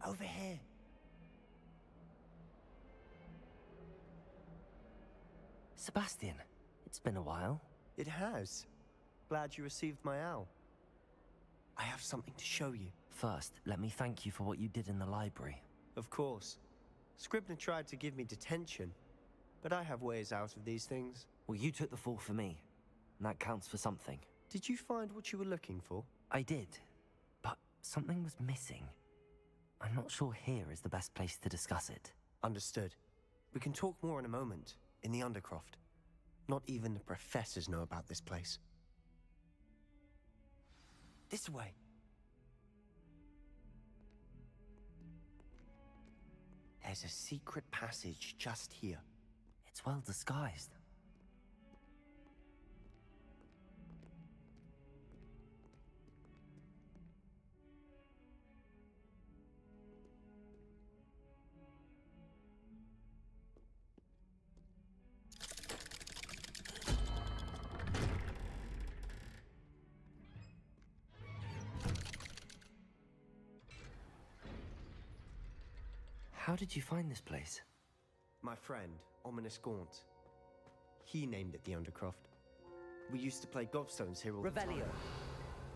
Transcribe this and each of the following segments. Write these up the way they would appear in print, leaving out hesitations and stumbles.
Over here. Sebastian, it's been a while. It has. Glad you received my owl. I have something to show you. First, let me thank you for what you did in the library. Of course. Scribner tried to give me detention, but I have ways out of these things. Well, you took the fall for me, and that counts for something. Did you find what you were looking for? I did, but something was missing. I'm not sure here is the best place to discuss it. Understood. We can talk more in a moment, in the Undercroft. Not even the professors know about this place. This way. There's a secret passage just here. It's well disguised. How did you find this place? My friend, Ominous Gaunt. He named it the Undercroft. We used to play gobstones here all the time. Revelio.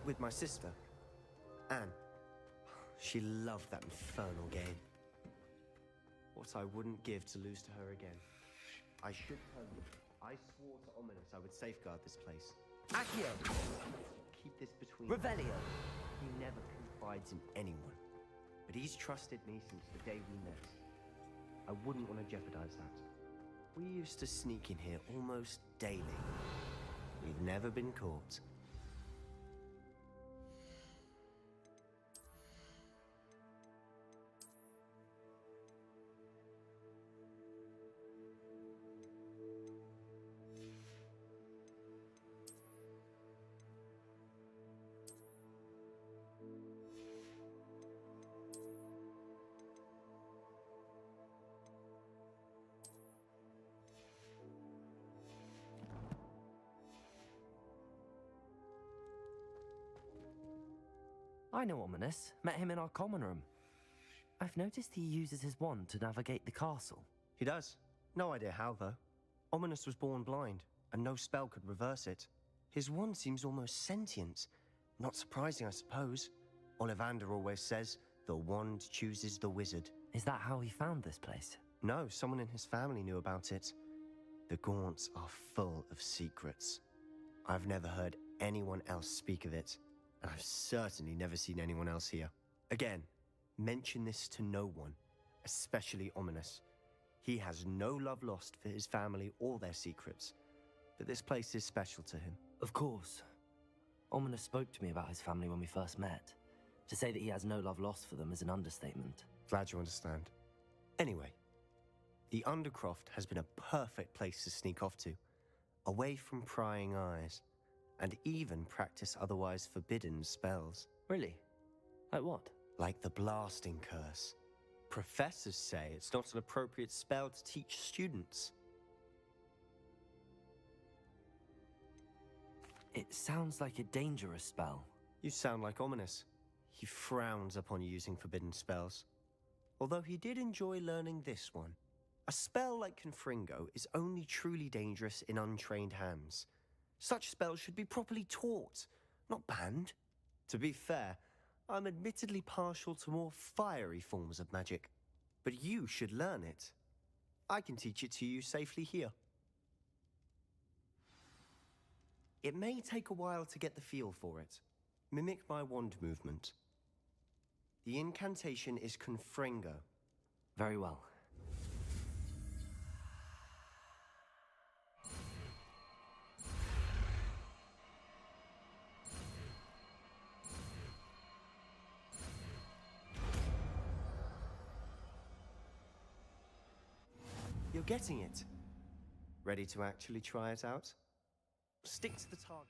With my sister, Anne. She loved that infernal game. What I wouldn't give to lose to her again. I should tell you, I swore to Ominous I would safeguard this place. Accio. Keep this between Revelio. He never confides in anyone. But he's trusted me since the day we met. I wouldn't want to jeopardize that. We used to sneak in here almost daily. We've never been caught. I know Ominous. Met him in our common room. I've noticed he uses his wand to navigate the castle. He does. No idea how, though. Ominous was born blind, and no spell could reverse it. His wand seems almost sentient. Not surprising, I suppose. Ollivander always says, the wand chooses the wizard. Is that how he found this place? No, someone in his family knew about it. The Gaunts are full of secrets. I've never heard anyone else speak of it, and I've certainly never seen anyone else here. Again, mention this to no one, especially Ominous. He has no love lost for his family or their secrets, but this place is special to him. Of course. Ominous spoke to me about his family when we first met. To say that he has no love lost for them is an understatement. Glad you understand. Anyway, the Undercroft has been a perfect place to sneak off to, away from prying eyes, and even practice otherwise forbidden spells. Really? Like what? Like the blasting curse. Professors say it's not an appropriate spell to teach students. It sounds like a dangerous spell. You sound like Ominous. He frowns upon using forbidden spells. Although he did enjoy learning this one. A spell like Confringo is only truly dangerous in untrained hands. Such spells should be properly taught, not banned. To be fair, I'm admittedly partial to more fiery forms of magic, but you should learn it. I can teach it to you safely here. It may take a while to get the feel for it. Mimic my wand movement. The incantation is Confringo. Very well. You're getting it. Ready to actually try it out? Stick to the target.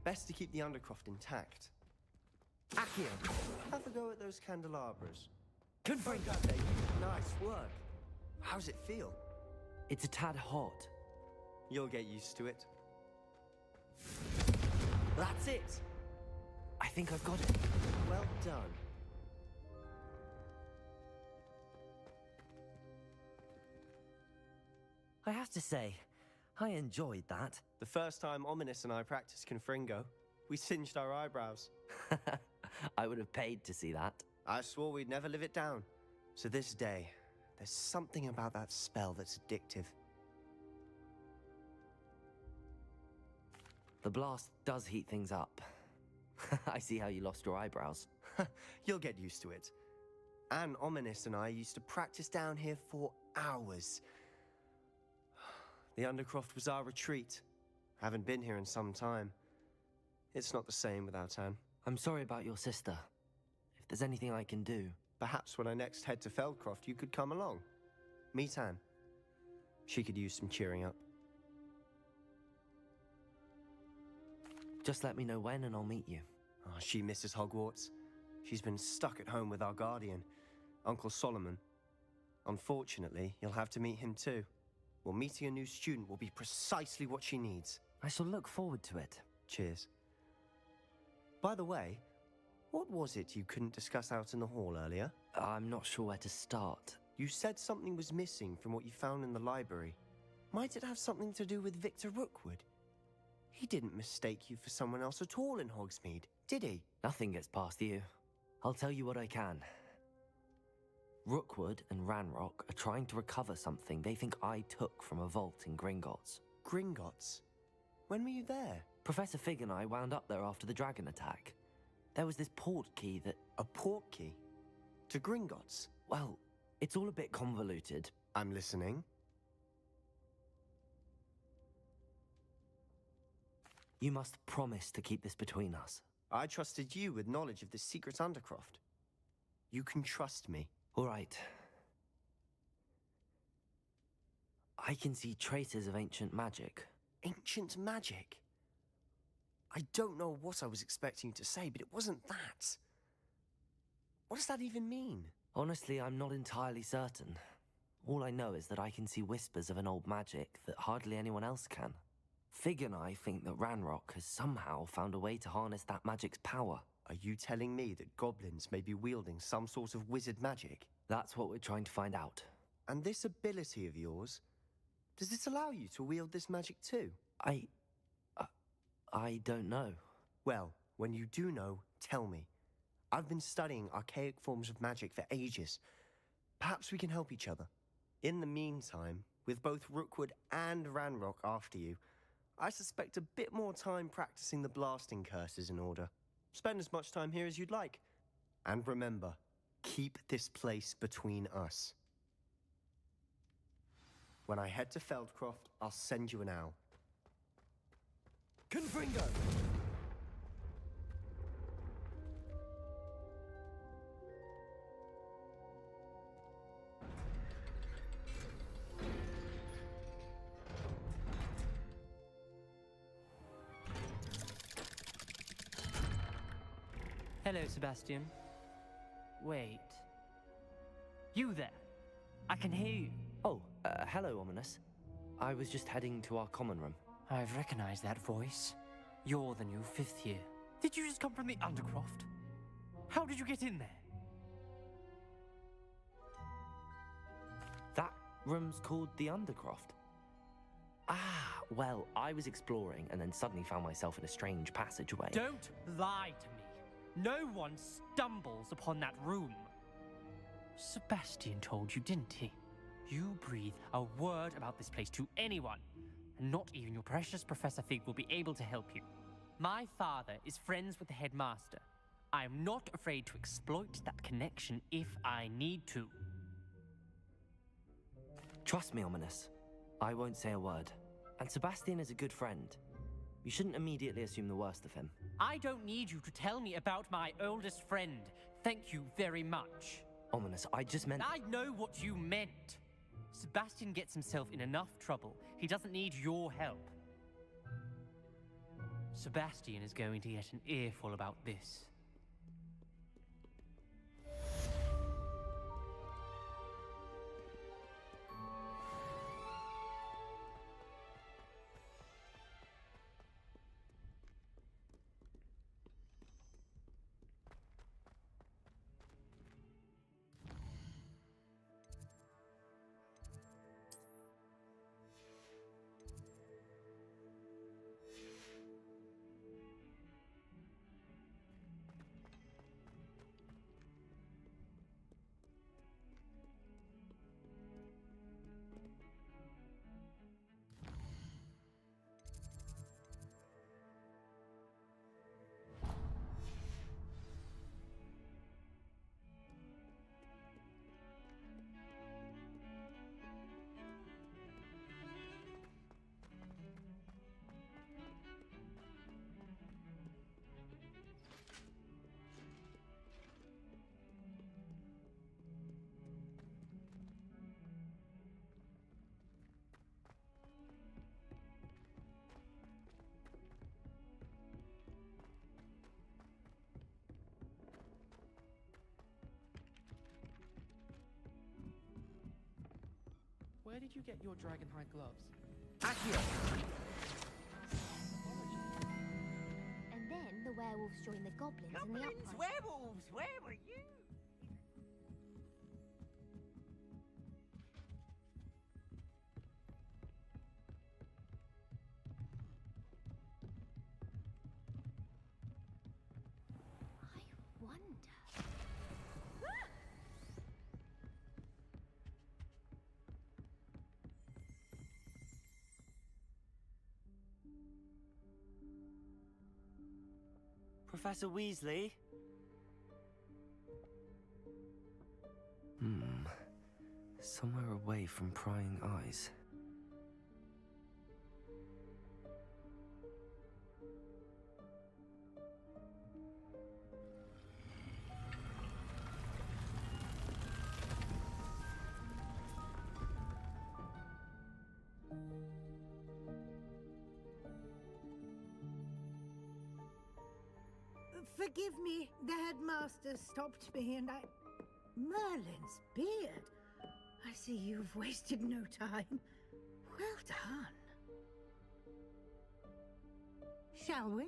Best to keep the Undercroft intact. Accio, have a go at those candelabras. Confringo! Nice work. How's it feel? It's a tad hot. You'll get used to it. That's it! I think I've got it. Well done. I have to say, I enjoyed that. The first time Ominous and I practiced Confringo, we singed our eyebrows. I would have paid to see that. I swore we'd never live it down. So this day, there's something about that spell that's addictive. The blast does heat things up. I see how you lost your eyebrows. You'll get used to it. Anne, Ominous and I used to practice down here for hours. The Undercroft was our retreat. Haven't been here in some time. It's not the same without Anne. I'm sorry about your sister. If there's anything I can do... Perhaps when I next head to Feldcroft, you could come along. Meet Anne. She could use some cheering up. Just let me know when and I'll meet you. Oh, she misses Hogwarts. She's been stuck at home with our guardian, Uncle Solomon. Unfortunately, you'll have to meet him too. Well, meeting a new student will be precisely what she needs. I shall look forward to it. Cheers. By the way, what was it you couldn't discuss out in the hall earlier? I'm not sure where to start. You said something was missing from what you found in the library. Might it have something to do with Victor Rookwood? He didn't mistake you for someone else at all in Hogsmeade, did he? Nothing gets past you. I'll tell you what I can. Rookwood and Ranrock are trying to recover something they think I took from a vault in Gringotts. Gringotts? When were you there? Professor Fig and I wound up there after the dragon attack. There was this port key that... A port key? To Gringotts? Well, it's all a bit convoluted. I'm listening. You must promise to keep this between us. I trusted you with knowledge of the secret Undercroft. You can trust me. All right. I can see traces of ancient magic. Ancient magic? I don't know what I was expecting you to say, but it wasn't that. What does that even mean? Honestly, I'm not entirely certain. All I know is that I can see whispers of an old magic that hardly anyone else can. Fig and I think that Ranrock has somehow found a way to harness that magic's power. Are you telling me that goblins may be wielding some sort of wizard magic? That's what we're trying to find out. And this ability of yours, does it allow you to wield this magic too? I don't know. Well, when you do know, tell me. I've been studying archaic forms of magic for ages. Perhaps we can help each other. In the meantime, with both Rookwood and Ranrock after you, I suspect a bit more time practicing the blasting curse is in order. Spend as much time here as you'd like. And remember, keep this place between us. When I head to Feldcroft, I'll send you an owl. Confringo! Hello, Sebastian. Wait. You there? I can hear you. Oh, hello, Ominous. I was just heading to our common room. I've recognized that voice. You're the new 5th year. Did you just come from the Undercroft? How did you get in there? That room's called the Undercroft. Ah, well, I was exploring and then suddenly found myself in a strange passageway. Don't lie to me. No one stumbles upon that room. Sebastian told you, didn't he? You breathe a word about this place to anyone, and not even your precious Professor Fig will be able to help you. My father is friends with the headmaster. I am not afraid to exploit that connection if I need to. Trust me, Ominous. I won't say a word. And Sebastian is a good friend. You shouldn't immediately assume the worst of him. I don't need you to tell me about my oldest friend. Thank you very much. Ominous, I just meant... I know what you meant. Sebastian gets himself in enough trouble. He doesn't need your help. Sebastian is going to get an earful about this. Where did you get your dragonhide gloves? Accio! And then the werewolves joined the goblins and the Goblins, upright. werewolves, where were you? I wonder. Professor Weasley? Somewhere away from prying eyes. Forgive me, the headmaster stopped me and I... Merlin's beard. I see you've wasted no time. Well done. Shall we?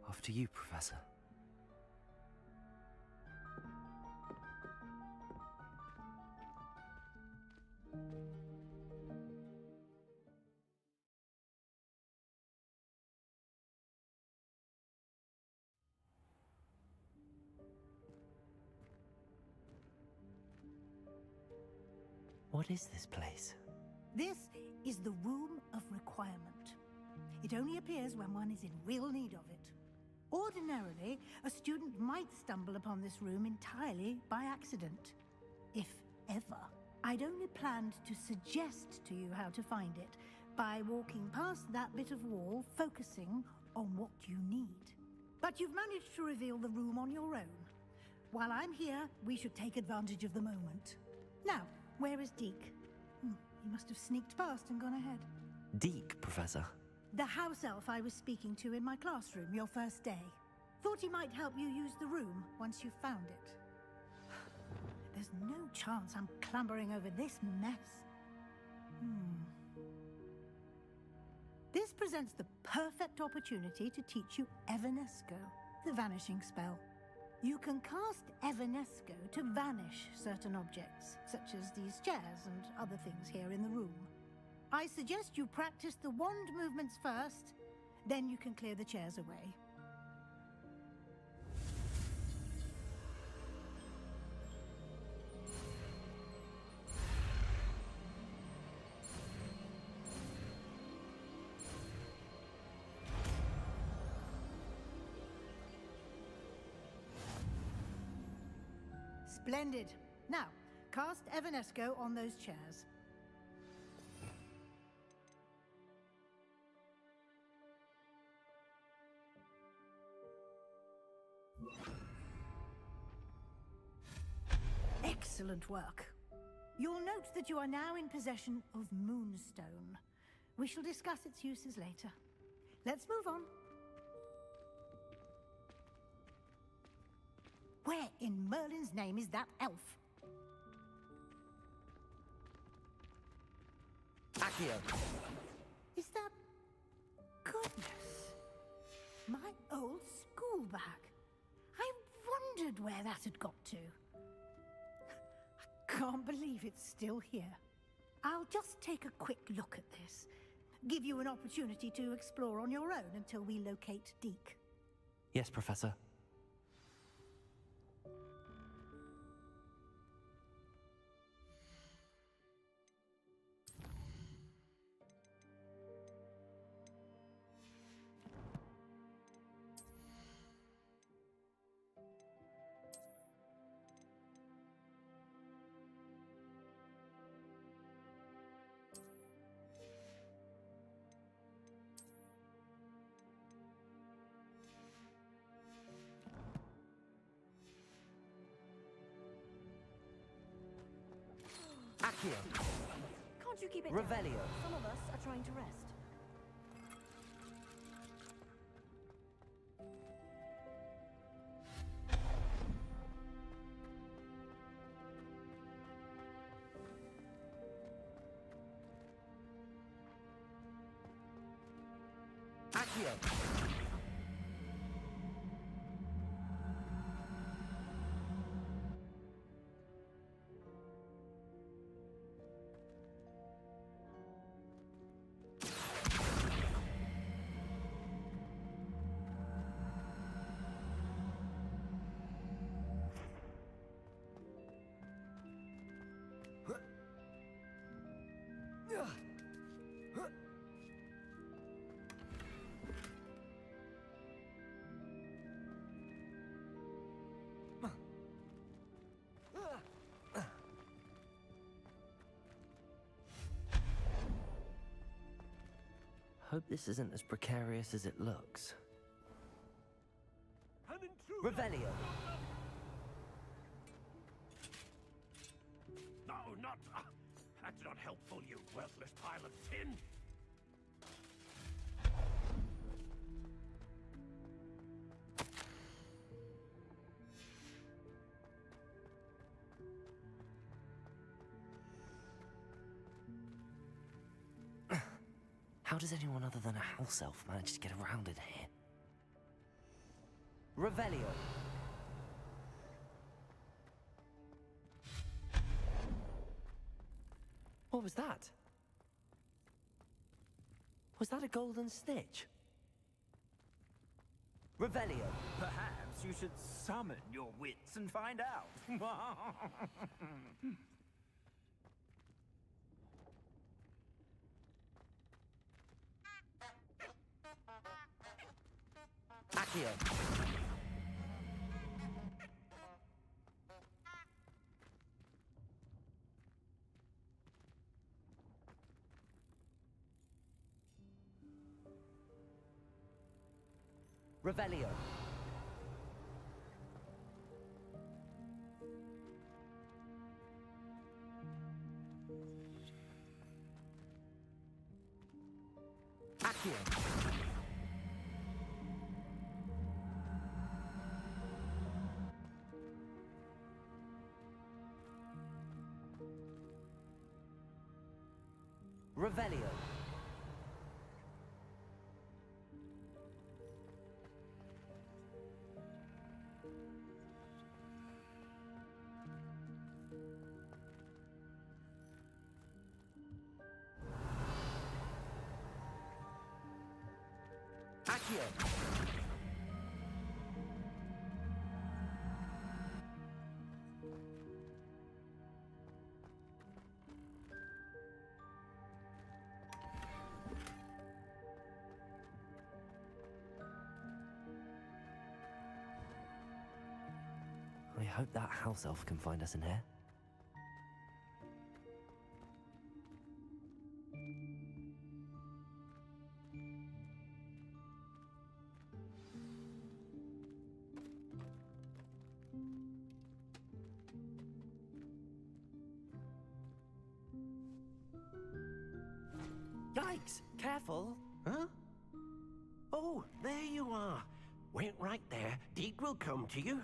After you, Professor. What is this place? This is the Room of Requirement. It only appears when one is in real need of it. Ordinarily, a student might stumble upon this room entirely by accident. If ever. I'd only planned to suggest to you how to find it by walking past that bit of wall, focusing on what you need. But you've managed to reveal the room on your own. While I'm here, we should take advantage of the moment. Now, where is Deke? He must have sneaked past and gone ahead. Deke, Professor. The house elf I was speaking to in my classroom your first day. Thought he might help you use the room once you found it. There's no chance I'm clambering over this mess. This presents the perfect opportunity to teach you Evanesco, the vanishing spell. You can cast Evanesco to vanish certain objects, such as these chairs and other things here in the room. I suggest you practice the wand movements first, then you can clear the chairs away. Splendid. Now, cast Evanesco on those chairs. Excellent work. You'll note that you are now in possession of Moonstone. We shall discuss its uses later. Let's move on. Where in Merlin's name is that elf? Accio! Is that... Goodness. My old school bag. I wondered where that had got to. I can't believe it's still here. I'll just take a quick look at this. Give you an opportunity to explore on your own until we locate Deke. Yes, Professor. Accio! Can't you keep it Revelio. down? Some of us are trying to rest. Accio! Hope this isn't as precarious as it looks. Revelio! No, not... that's not helpful, you worthless pile of tin! How does anyone other than a house elf manage to get around in here? Revelio! What was that? Was that a golden snitch? Revelio! Perhaps you should summon your wits and find out. Accio! Revelio! Accio! Revelio! Accio! I hope that house elf can find us in here. Yikes! Careful! Huh? Oh, there you are. Wait right there. Deke will come to you.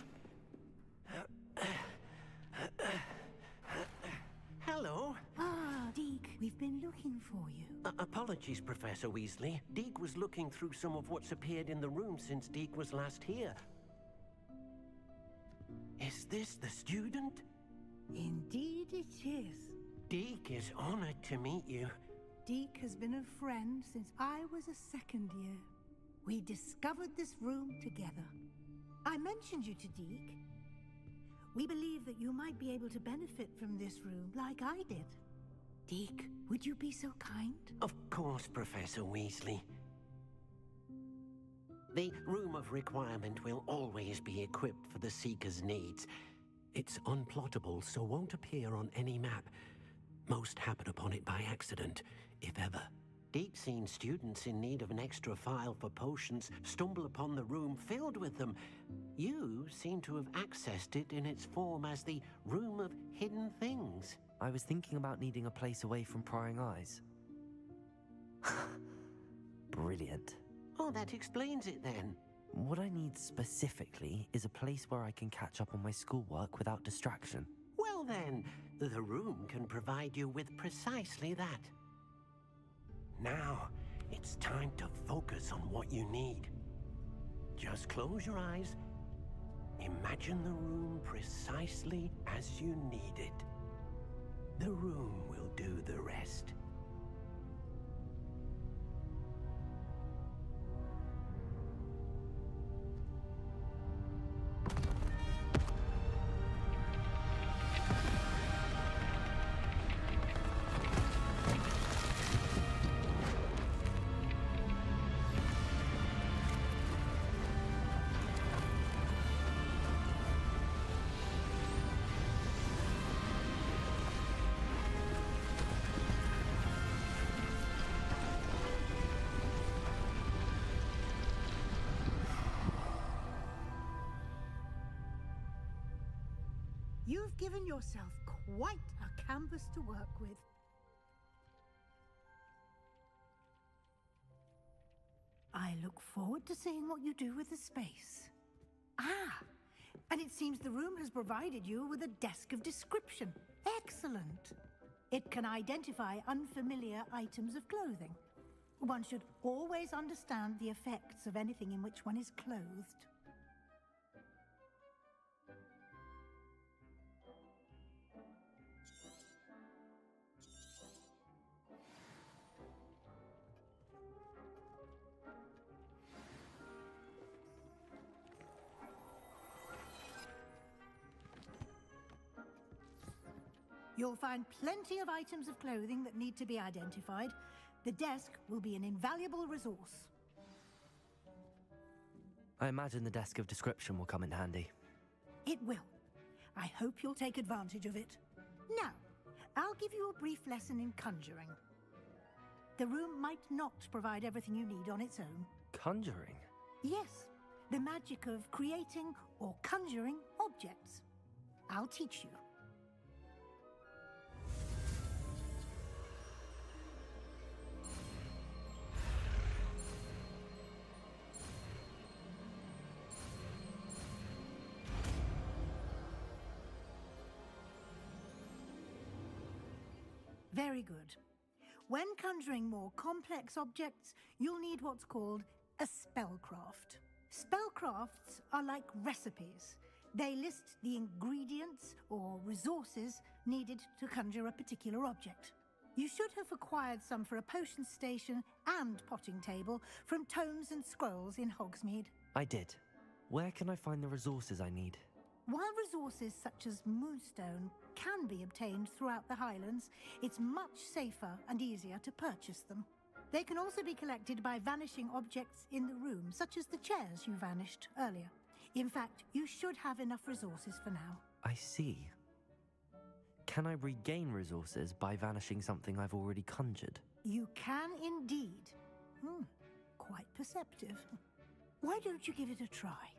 been looking for you. Apologies, Professor Weasley. Deke was looking through some of what's appeared in the room since Deke was last here. Is this the student? Indeed it is. Deke is honored to meet you. Deke has been a friend since I was a second year. We discovered this room together. I mentioned you to Deke. We believe that you might be able to benefit from this room like I did. Deke, would you be so kind? Of course, Professor Weasley. The Room of Requirement will always be equipped for the Seeker's needs. It's unplottable, so won't appear on any map. Most happen upon it by accident, if ever. Deke's seen students in need of an extra file for potions stumble upon the room filled with them. You seem to have accessed it in its form as the Room of Hidden Things. I was thinking about needing a place away from prying eyes. Brilliant. Oh, that explains it then. What I need specifically is a place where I can catch up on my schoolwork without distraction. Well then, the room can provide you with precisely that. Now, it's time to focus on what you need. Just close your eyes. Imagine the room precisely as you need it. The room will do the rest. You've given yourself quite a canvas to work with. I look forward to seeing what you do with the space. Ah, and it seems the room has provided you with a desk of description. Excellent. It can identify unfamiliar items of clothing. One should always understand the effects of anything in which one is clothed. You'll find plenty of items of clothing that need to be identified. The desk will be an invaluable resource. I imagine the desk of description will come in handy. It will. I hope you'll take advantage of it. Now, I'll give you a brief lesson in conjuring. The room might not provide everything you need on its own. Conjuring? Yes, the magic of creating or conjuring objects. I'll teach you. Very good. When conjuring more complex objects, you'll need what's called a spellcraft. Spellcrafts are like recipes. They list the ingredients or resources needed to conjure a particular object. You should have acquired some for a potion station and potting table from tomes and scrolls in Hogsmeade. I did. Where can I find the resources I need? While resources such as Moonstone can be obtained throughout the Highlands, it's much safer and easier to purchase them. They can also be collected by vanishing objects in the room, such as the chairs you vanished earlier. In fact, you should have enough resources for now. I see. Can I regain resources by vanishing something I've already conjured? You can indeed. Quite perceptive. Why don't you give it a try?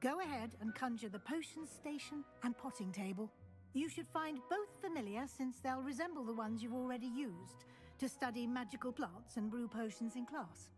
Go ahead and conjure the potion station and potting table. You should find both familiar, since they'll resemble the ones you've already used to study magical plants and brew potions in class.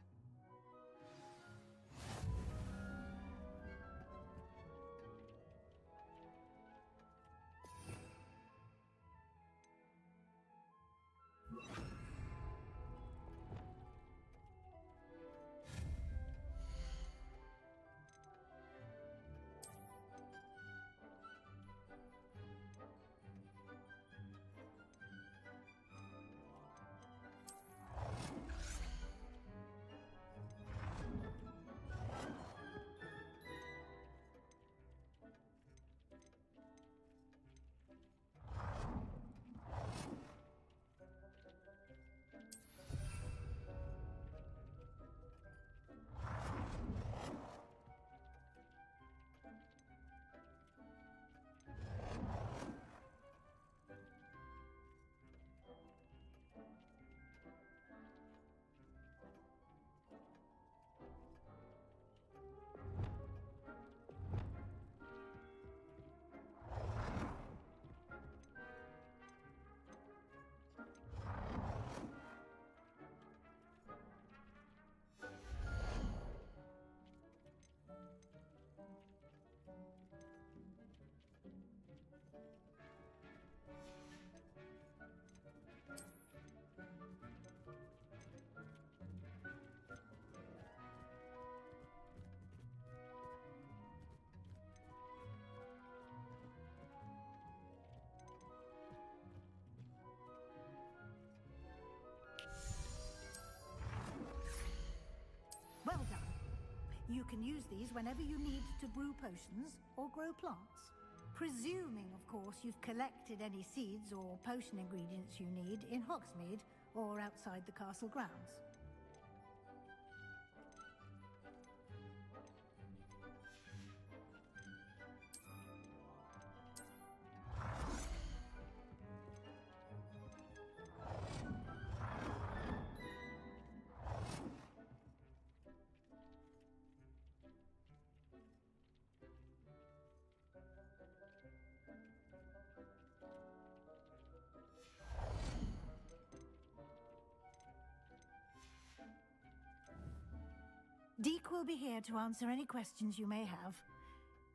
you can use these whenever you need to brew potions or grow plants. Presuming, of course, you've collected any seeds or potion ingredients you need in Hogsmeade or outside the castle grounds. Deke will be here to answer any questions you may have.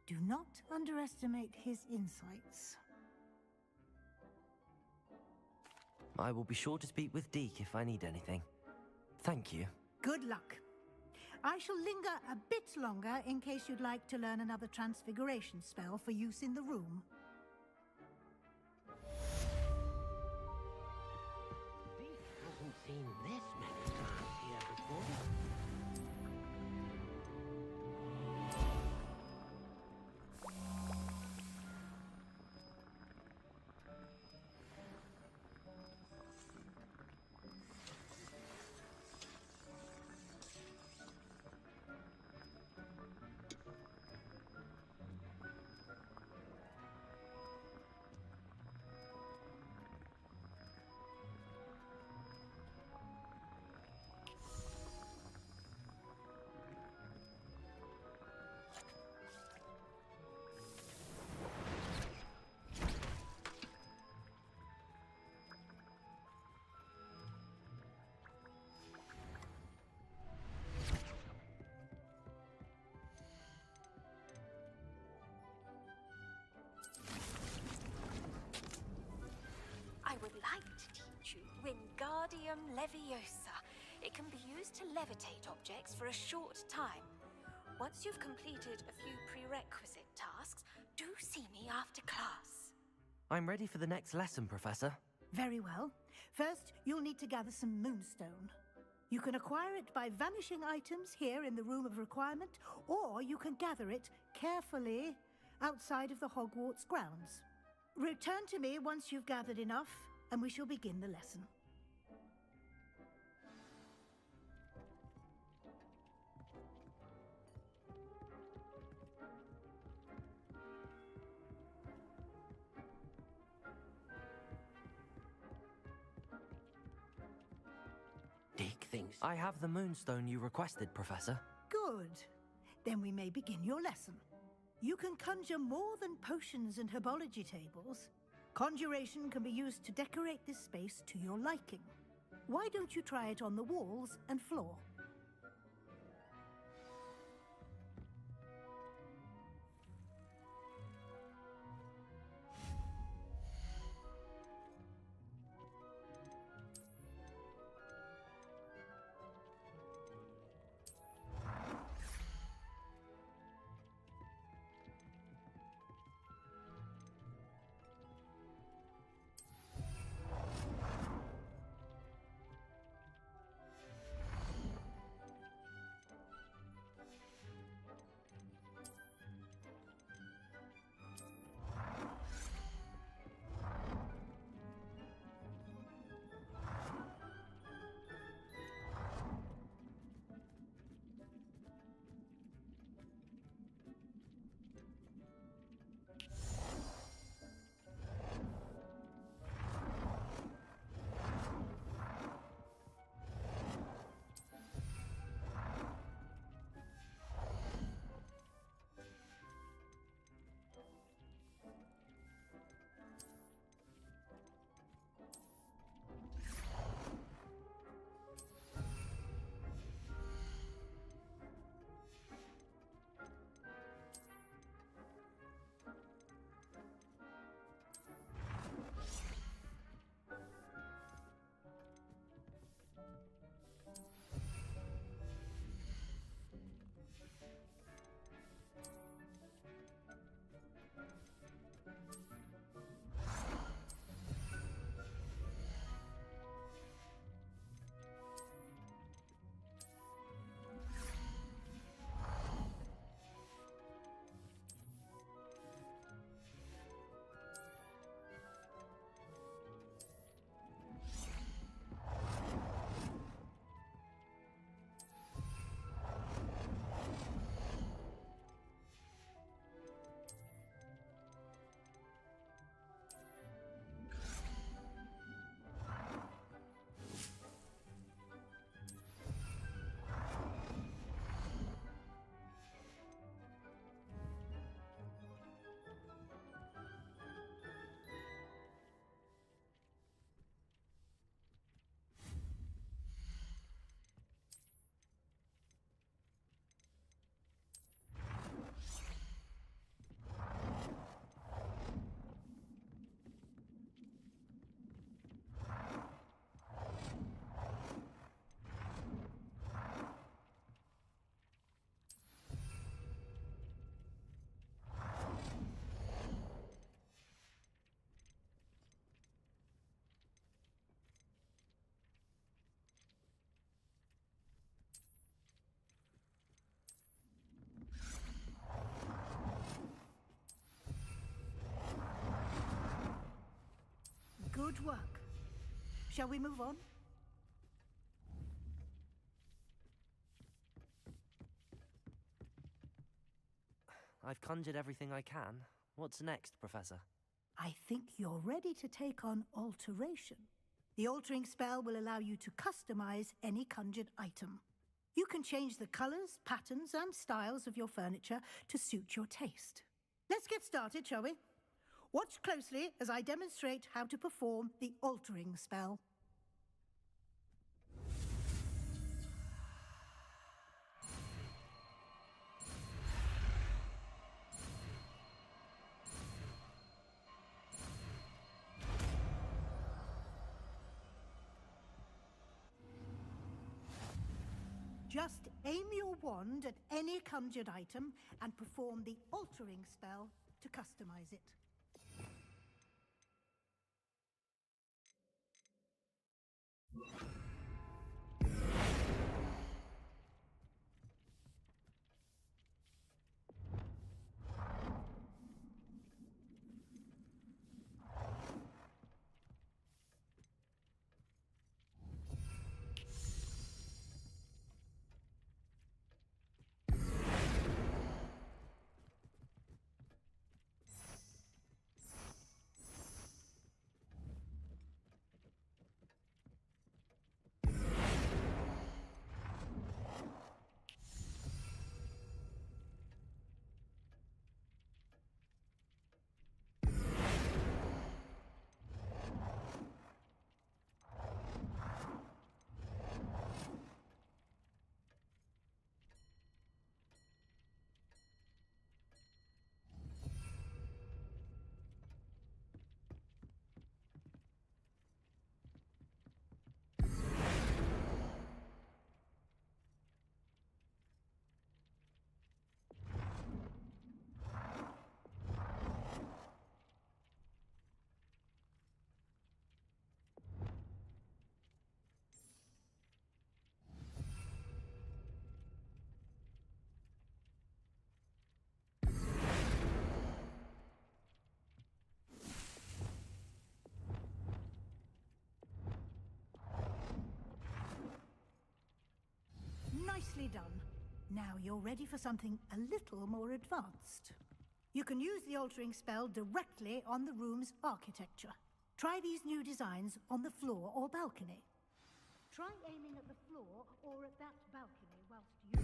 Do not underestimate his insights. I will be sure to speak with Deke if I need anything. Thank you. Good luck. I shall linger a bit longer in case you'd like to learn another transfiguration spell for use in the room. Deke hasn't seen this many times here before. I would like to teach you Wingardium Leviosa. It can be used to levitate objects for a short time. Once you've completed a few prerequisite tasks, do see me after class. I'm ready for the next lesson, Professor. Very well. First, you'll need to gather some moonstone. You can acquire it by vanishing items here in the Room of Requirement, or you can gather it carefully outside of the Hogwarts grounds. Return to me once you've gathered enough, and we shall begin the lesson. Deke thinks... I have the moonstone you requested, Professor. Good. Then we may begin your lesson. You can conjure more than potions and herbology tables. Conjuration can be used to decorate this space to your liking. Why don't you try it on the walls and floor? Good work. Shall we move on? I've conjured everything I can. What's next, Professor? I think you're ready to take on alteration. The altering spell will allow you to customize any conjured item. You can change the colors, patterns, and styles of your furniture to suit your taste. Let's get started, shall we? Watch closely as I demonstrate how to perform the altering spell. Just aim your wand at any conjured item and perform the altering spell to customize it. Nicely done. Now you're ready for something a little more advanced. You can use the altering spell directly on the room's architecture. Try these new designs on the floor or balcony. Try aiming at the floor or at that balcony whilst you...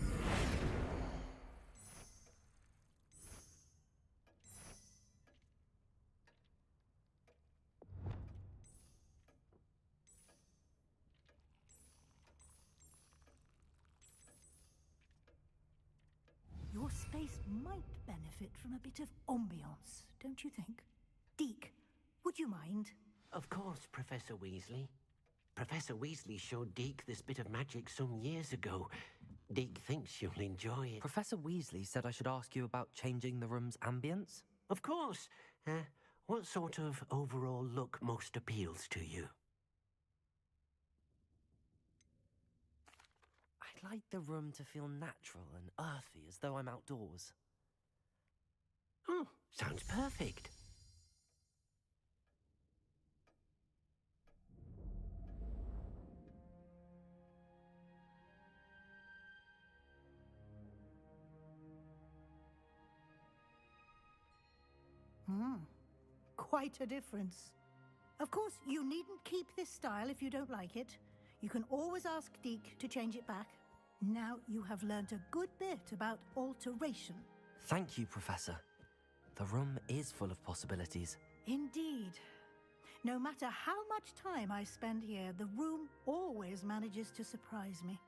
Your space might benefit from a bit of ambiance, don't you think? Deke, would you mind? Of course, Professor Weasley. Professor Weasley showed Deke this bit of magic some years ago. Deke thinks you'll enjoy it. Professor Weasley said I should ask you about changing the room's ambience? Of course. What sort of overall look most appeals to you? I'd like the room to feel natural and earthy, as though I'm outdoors. Oh, sounds perfect. Quite a difference. Of course, you needn't keep this style if you don't like it. You can always ask Deke to change it back. Now you have learnt a good bit about alteration. Thank you, Professor. The room is full of possibilities. Indeed. No matter how much time I spend here, the room always manages to surprise me.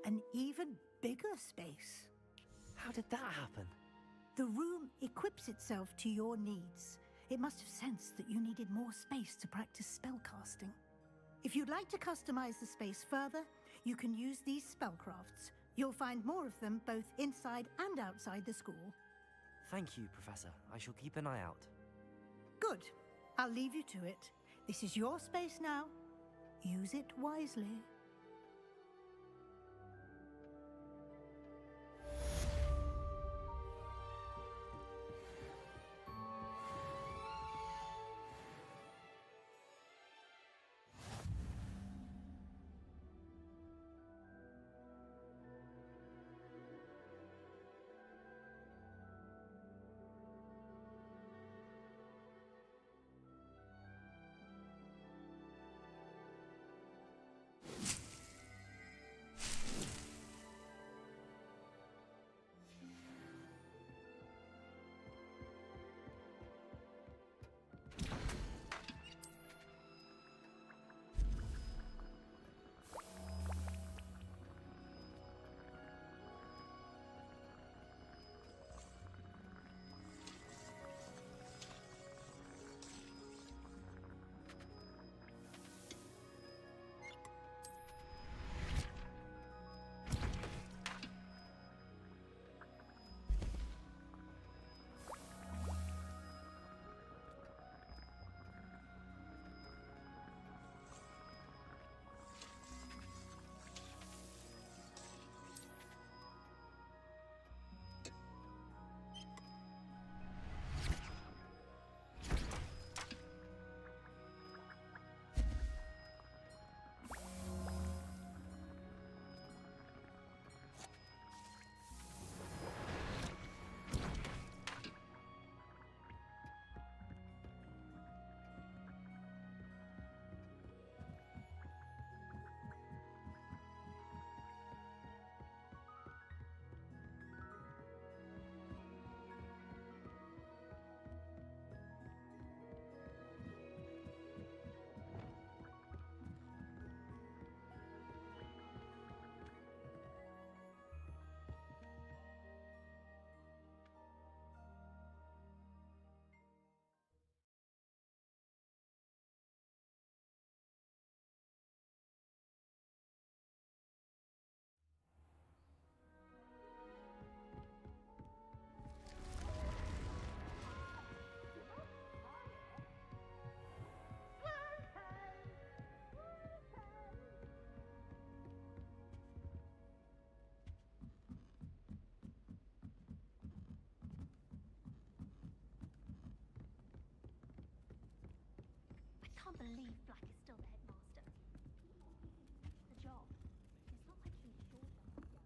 An even bigger space. How did that happen? The room equips itself to your needs. It must have sensed that you needed more space to practice spellcasting. If you'd like to customize the space further, you can use these spellcrafts. You'll find more of them both inside and outside the school. Thank you, Professor. I shall keep an eye out. Good. I'll leave you to it. This is your space now. Use it wisely. I can't believe Black is still the headmaster. The job. It's not like he's short on it.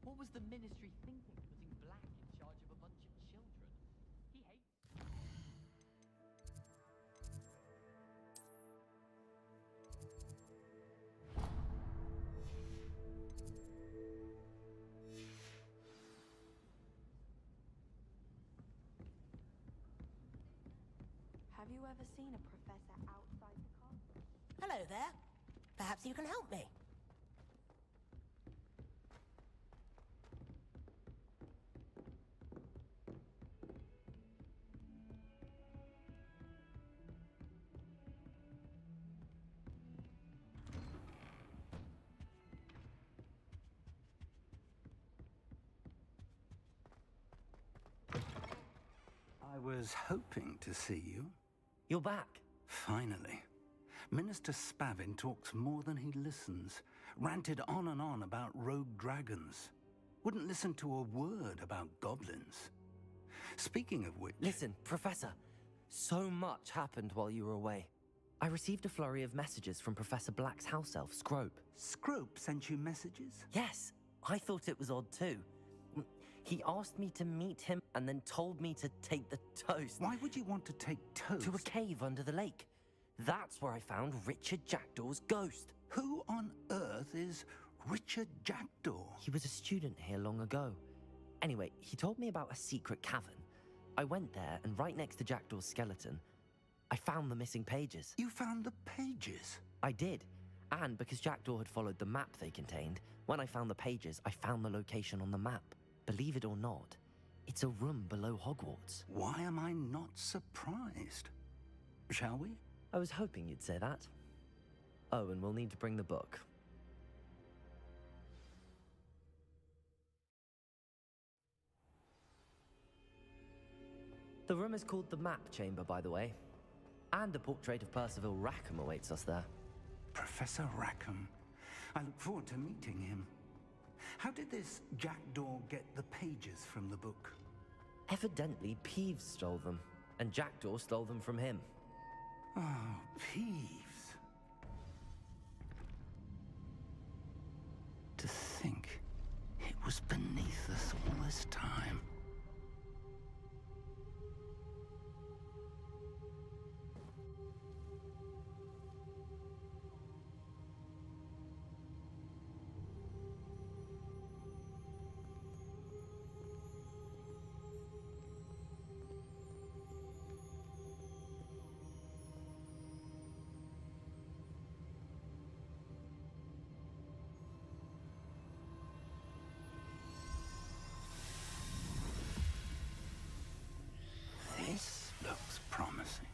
What was the Ministry thinking, putting Black in charge of a bunch of children? He hates... Have you ever seen a professor outside the castle? Hello there. Perhaps you can help me. I was hoping to see you. You're back. Finally. Minister Spavin talks more than he listens. Ranted on and on about rogue dragons. Wouldn't listen to a word about goblins. Speaking of which... Listen, Professor. So much happened while you were away. I received a flurry of messages from Professor Black's house elf, Scrope. Scrope sent you messages? Yes, I thought it was odd too. He asked me to meet him and then told me to take the toast. Why would you want to take toast? To a cave under the lake. That's where I found Richard Jackdaw's ghost. Who on earth is Richard Jackdaw? He was a student here long ago. Anyway, he told me about a secret cavern. I went there, and right next to Jackdaw's skeleton, I found the missing pages. You found the pages? I did. And because Jackdaw had followed the map they contained, when I found the pages, I found the location on the map. Believe it or not, It's a room below Hogwarts. Why am I not surprised? Shall we? I was hoping you'd say that. Oh, and we'll need to bring the book. The room is called the Map Chamber, by the way. And a portrait of Percival Rackham awaits us there. Professor Rackham. I look forward to meeting him. How did this jackdaw get the pages from the book? Evidently, Peeves stole them, and Jackdaw stole them from him. Oh, Peeves. To think it was beneath us all this time. This looks promising.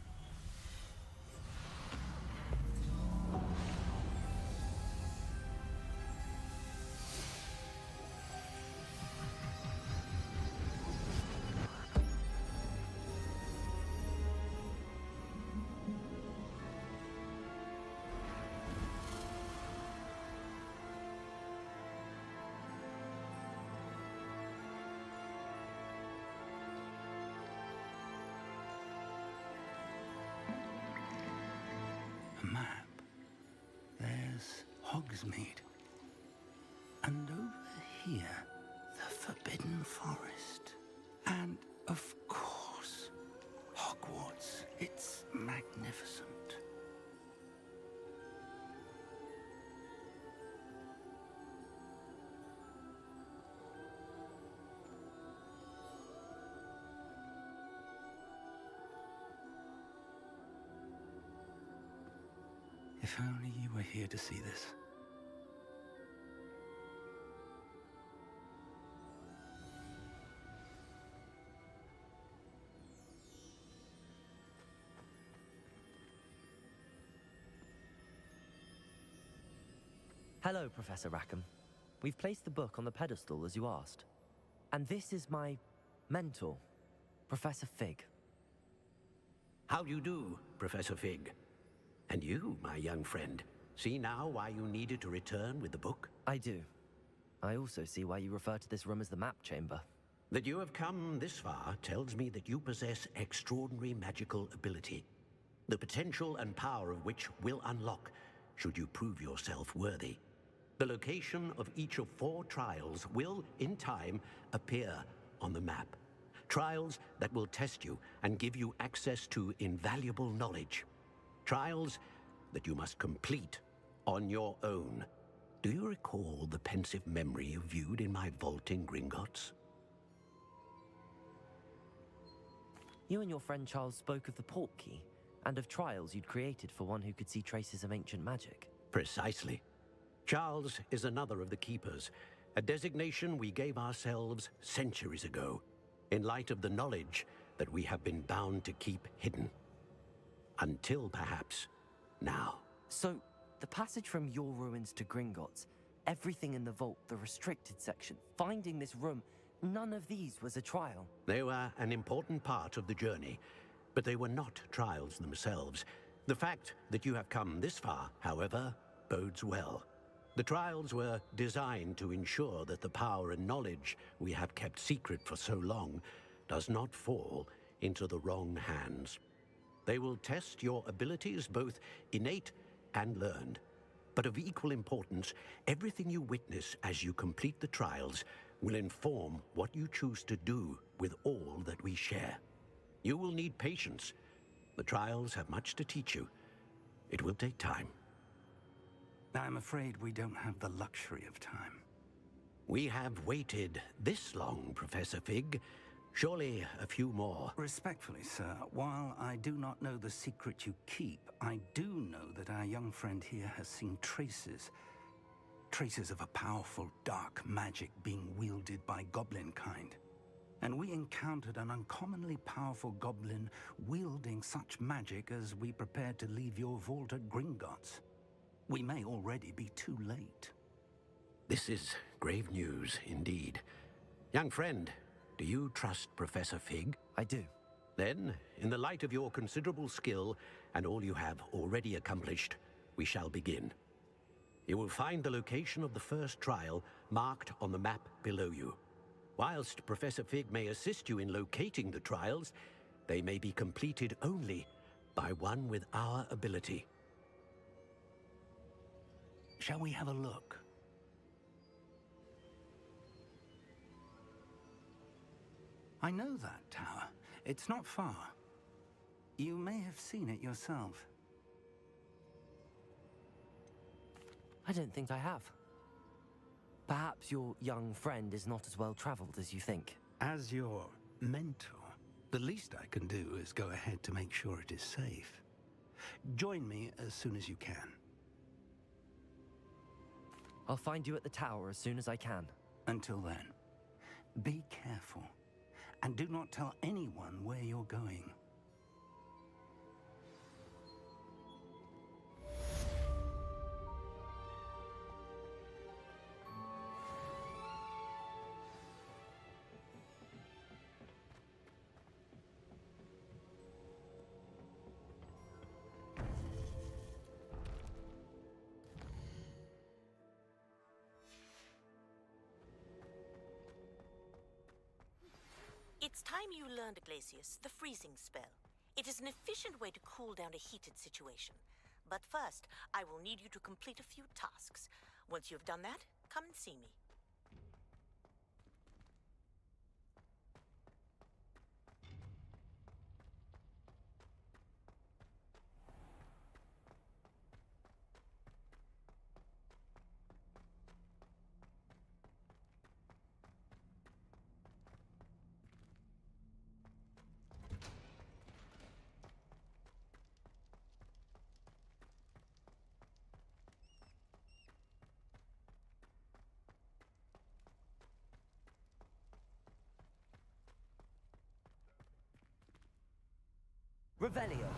Map. There's Hogsmeade. And over here, the Forbidden Forest. And, of course, Hogwarts. It's magnificent. If only you were here to see this. Hello, Professor Rackham. We've placed the book on the pedestal as you asked. And this is my mentor, Professor Fig. How do you do, Professor Fig? And you, my young friend, see now why you needed to return with the book? I do. I also see why you refer to this room as the Map Chamber. That you have come this far tells me that you possess extraordinary magical ability, the potential and power of which will unlock should you prove yourself worthy. The location of each of 4 trials will, in time, appear on the map. Trials that will test you and give you access to invaluable knowledge. Trials that you must complete on your own. Do you recall the pensive memory you viewed in my vault in Gringotts? You and your friend Charles spoke of the Portkey, and of trials you'd created for one who could see traces of ancient magic. Precisely. Charles is another of the Keepers, a designation we gave ourselves centuries ago, in light of the knowledge that we have been bound to keep hidden. Until, perhaps, now. So, the passage from your ruins to Gringotts, everything in the vault, the restricted section, finding this room, none of these was a trial. They were an important part of the journey, but they were not trials themselves. The fact that you have come this far, however, bodes well. The trials were designed to ensure that the power and knowledge we have kept secret for so long does not fall into the wrong hands. They will test your abilities, both innate and learned. But of equal importance, everything you witness as you complete the trials will inform what you choose to do with all that we share. You will need patience. The trials have much to teach you. It will take time. I'm afraid we don't have the luxury of time. We have waited this long, Professor Fig. Surely a few more. Respectfully, sir, while I do not know the secret you keep, I do know that our young friend here has seen traces of a powerful dark magic being wielded by goblin kind. and we encountered an uncommonly powerful goblin wielding such magic as we prepared to leave your vault at Gringotts. We may already be too late. This is grave news indeed. Young friend, do you trust Professor Fig? I do. Then, in the light of your considerable skill and all you have already accomplished, we shall begin. You will find the location of the first trial marked on the map below you. Whilst Professor Fig may assist you in locating the trials, they may be completed only by one with our ability. Shall we have a look? I know that tower. It's not far. You may have seen it yourself. I don't think I have. Perhaps your young friend is not as well traveled as you think. As your mentor, the least I can do is go ahead to make sure it is safe. Join me as soon as you can. I'll find you at the tower as soon as I can. Until then, be careful, and do not tell anyone where you're going. It's time you learned, Glacius, the freezing spell. It is an efficient way to cool down a heated situation. But first, I will need you to complete a few tasks. Once you've done that, come and see me. Revelio.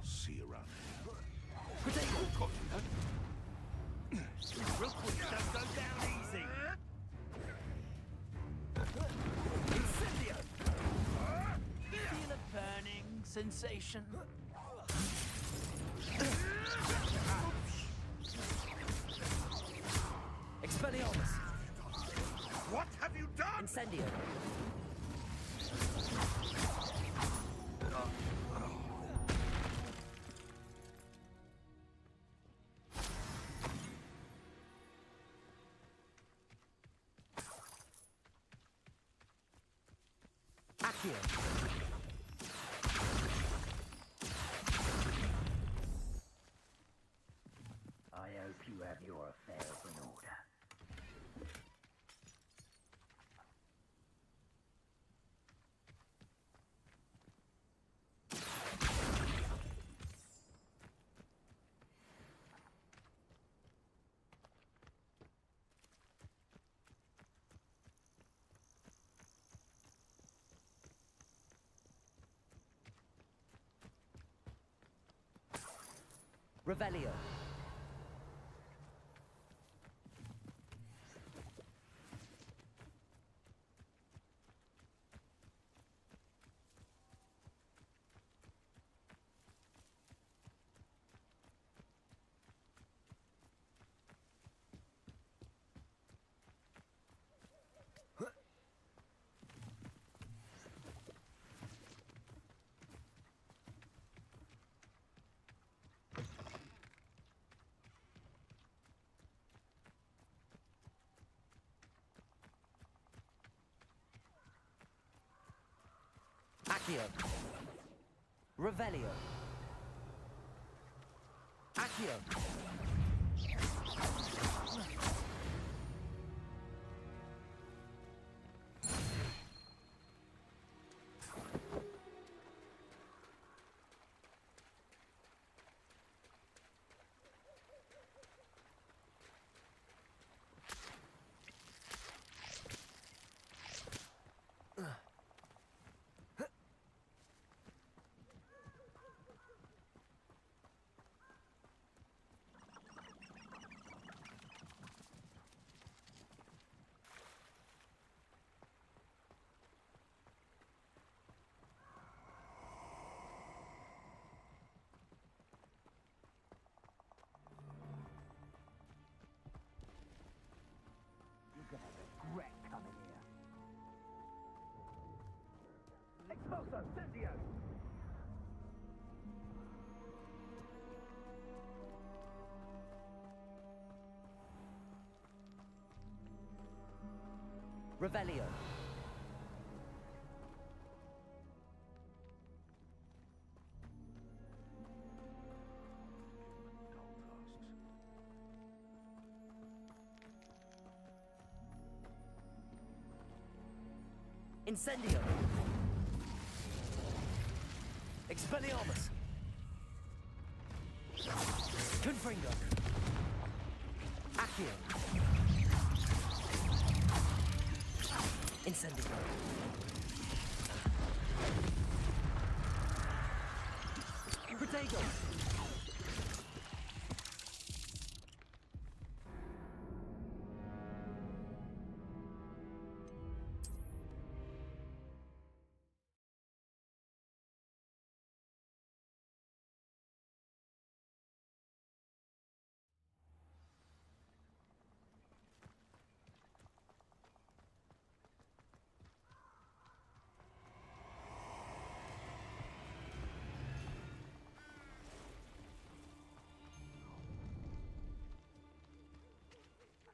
I'll see you around here. Potato! Real quick, don't go down easy. Incendio! Feel a burning sensation? Expelliarmus! What have you done? Incendio! Accio! I hope you have your affairs in order. Revelio. Accio. Revelio. Accio. You're gonna regret coming here. Expulso, Incendio! Revelio. Incendio. Expelliarmus. Confringo. Accio. Incendio. Protego.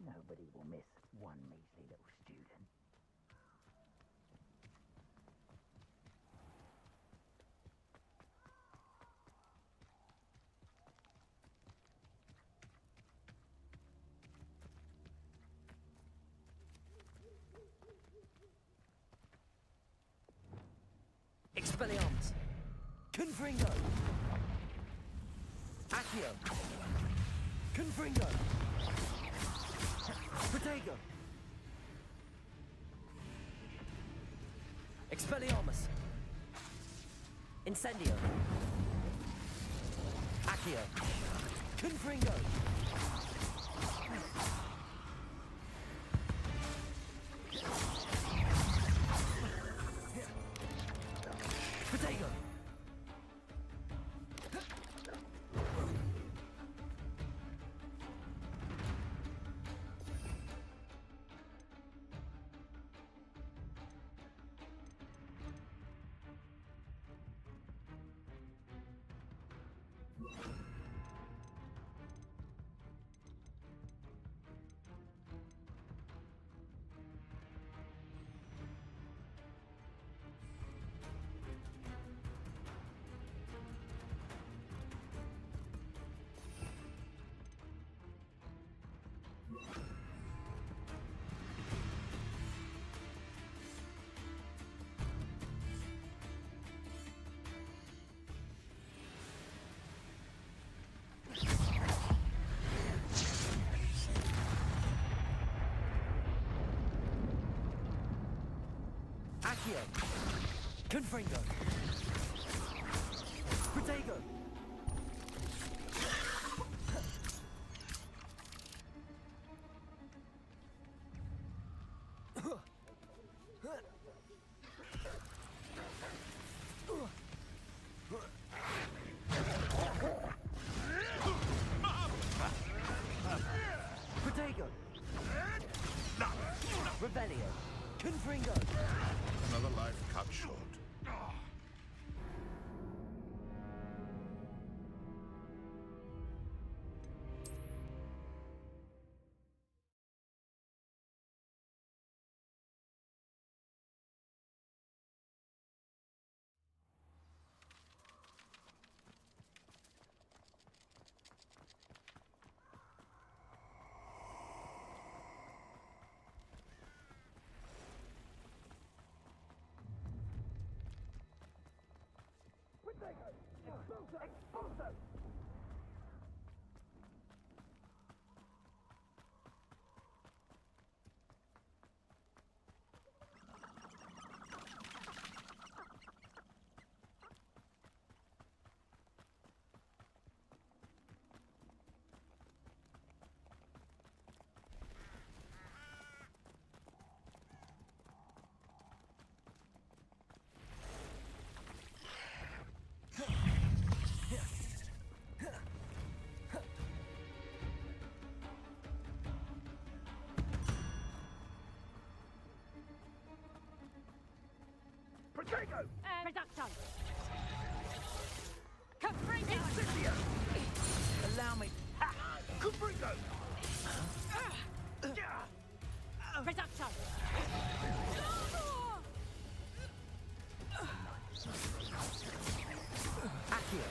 Nobody will miss one measly little student. Expelliarmus. Confringo. Accio. Confringo. Protego. Expelliarmus. Incendio. Accio. Confringo. Potato. Accio. Confringo. Protego. Protego. Rebellion. Confringo. Another life cut short. Protego! Reducto! Confringo! Incendio! Allow me. Ha! Confringo! Reducto! Accio.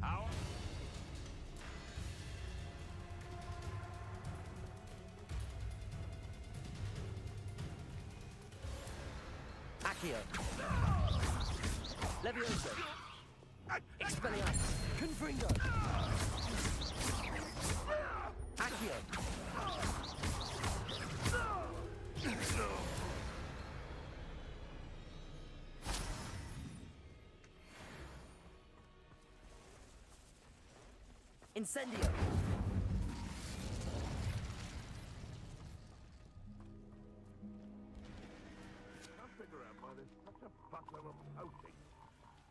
How? Accio. Levioso. Expelliarmus. Confringo. Accio. Incendio. Can't figure out why there's such a fuss over poaching.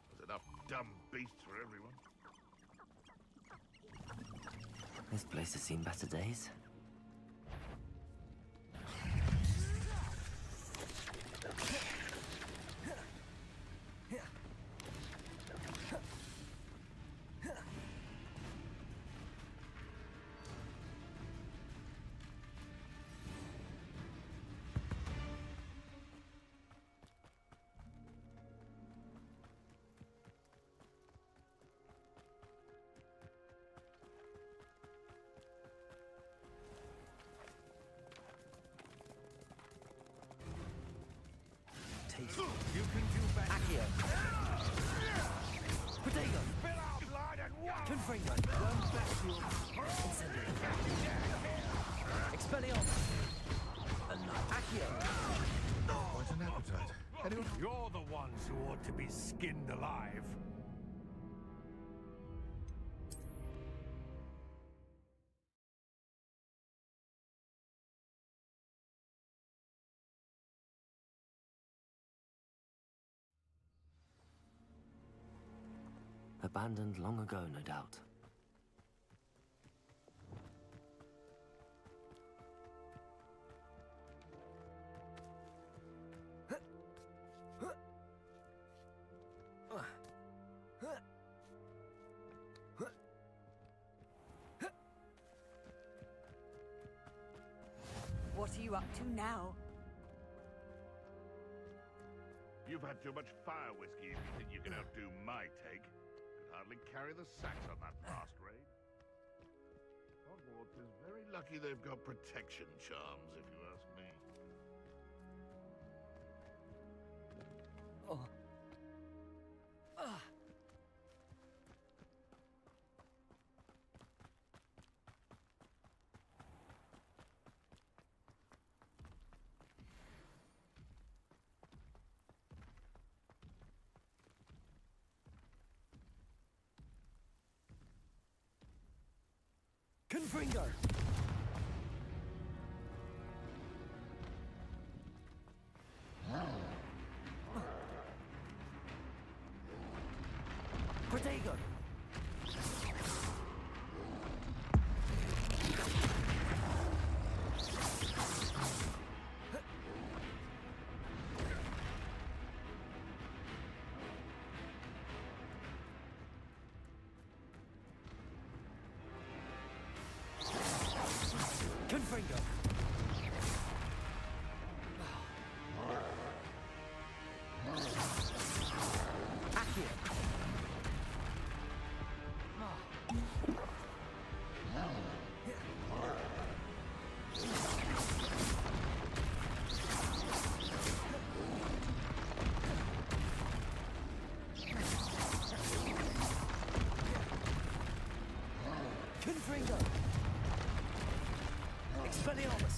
There's enough dumb beasts for everyone. This place has seen better days. taste. You can do better. Accio. Protego. Spill out blood and water. Confringo. Incendio. Expelliarmus. Accio. Quite an appetite. Anyone? You're the ones who ought to be skinned alive. Abandoned long ago, no doubt. What are you up to now? You've had too much fire whiskey if you think you can outdo my take. Could hardly carry the sacks on that last raid. Hogwarts is very lucky they've got protection charms, if you ask me. Confringo. Protego. Confringo. Accio. Confringo. Expelliarmus.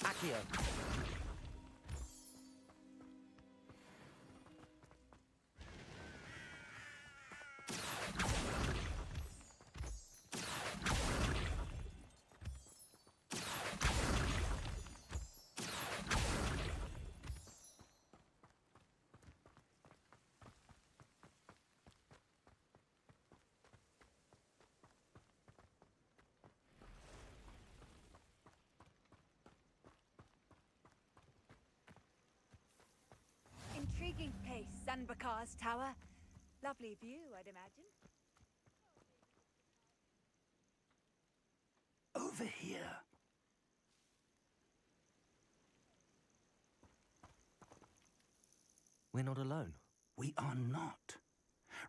Accio. Intriguing place, Sanbakar's tower. Lovely view, I'd imagine. Over here. We're not alone. We are not.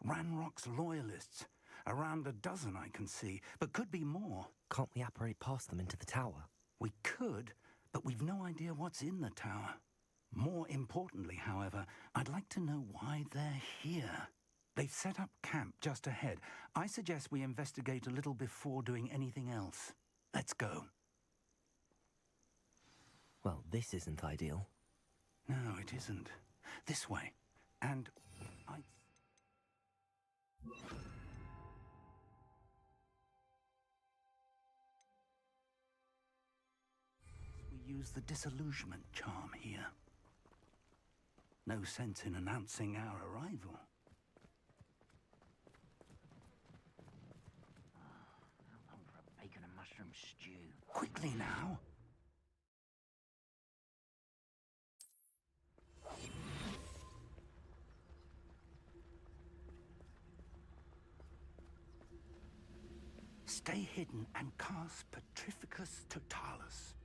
Ranrock's loyalists. Around a dozen I can see, but could be more. Can't we apparate past them into the tower? We could, but we've no idea what's in the tower. More importantly, however, I'd like to know why they're here. They've set up camp just ahead. I suggest we investigate a little before doing anything else. Let's go. Well, this isn't ideal. No, it isn't. This way. And we use the disillusionment charm here. No sense in announcing our arrival. How long for a bacon and mushroom stew? Quickly now. Stay hidden and cast Petrificus Totalis.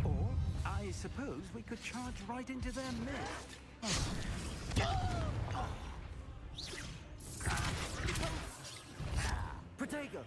Or, I suppose we could charge right into their midst. Protego!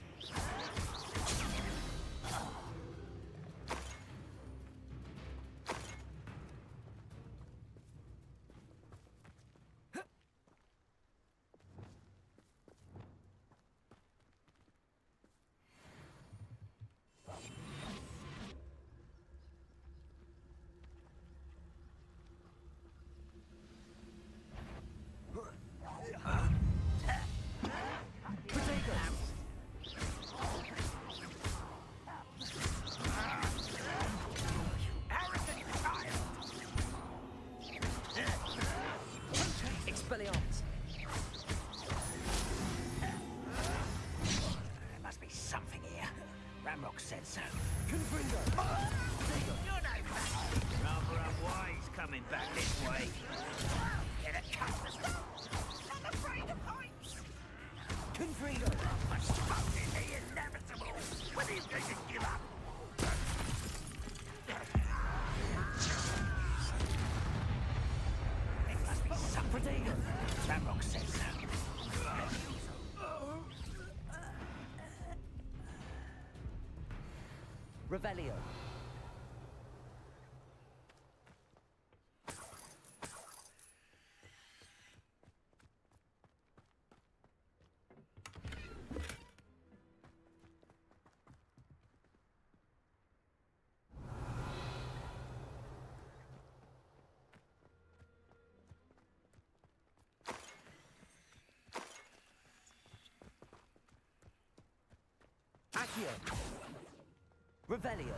Expelliarmus! There must be something here. Ramrock said so. Confringo! You're no match. Rather unwise coming back this way. Get a cut. I'm afraid of heights. Confringo! I'm stuck in the inevitable. When are you going to give up? There must be something. Protego! Ramrock said so. Revelio! Accio! Revelio!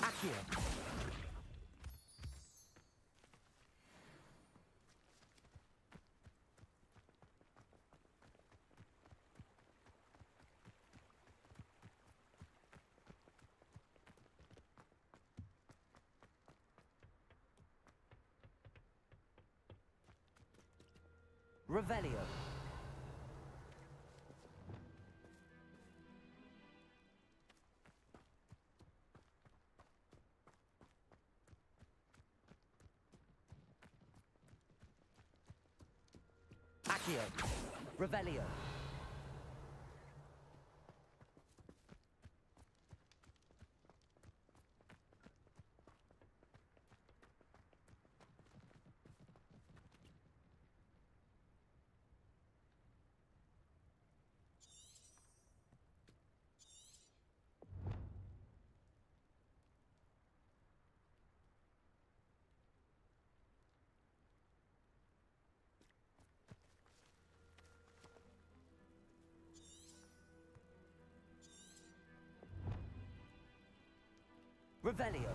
Accio! Revelio! Accio! Revelio! Revelio.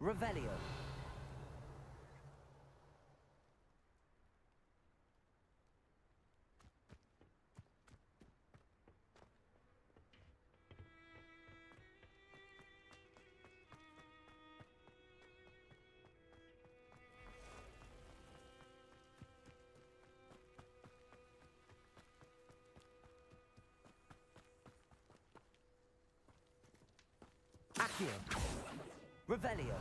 Revelio. Accio. Revelio.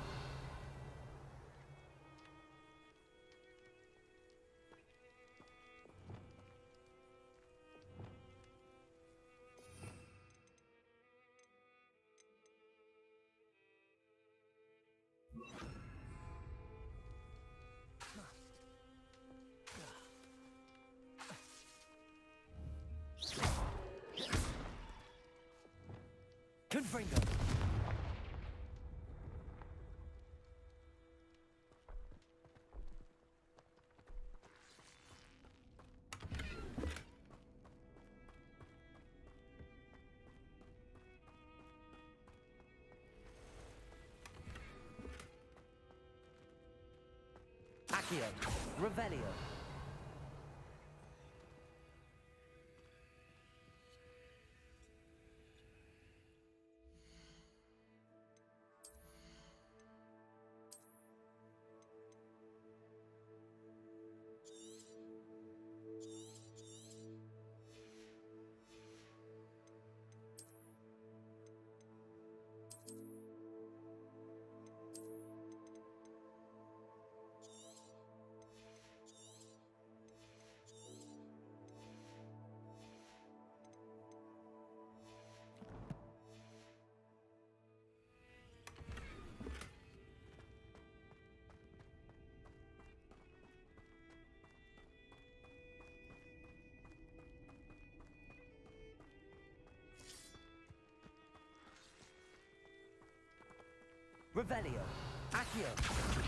Confringo. Accio. Revelio. Revelio. Accio.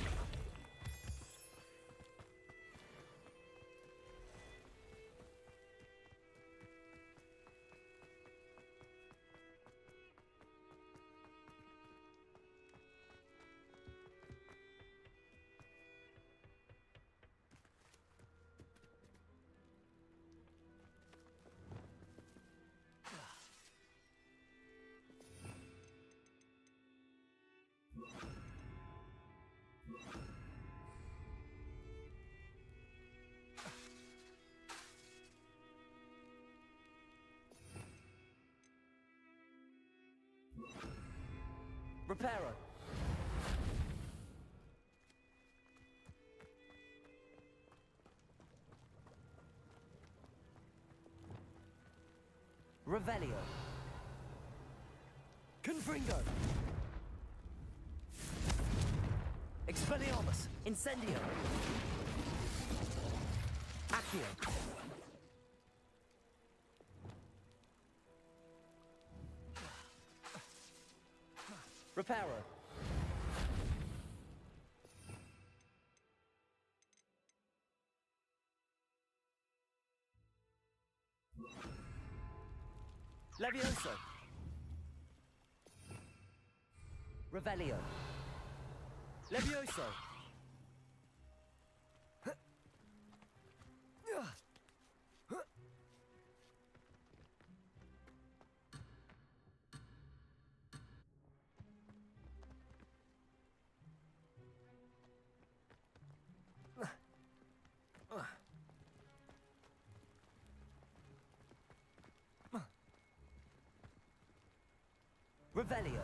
Reparo. Revelio. Confringo. Expelliarmus. Incendio. Accio. Reparo. Levioso. Revelio. Levioso. Revelio.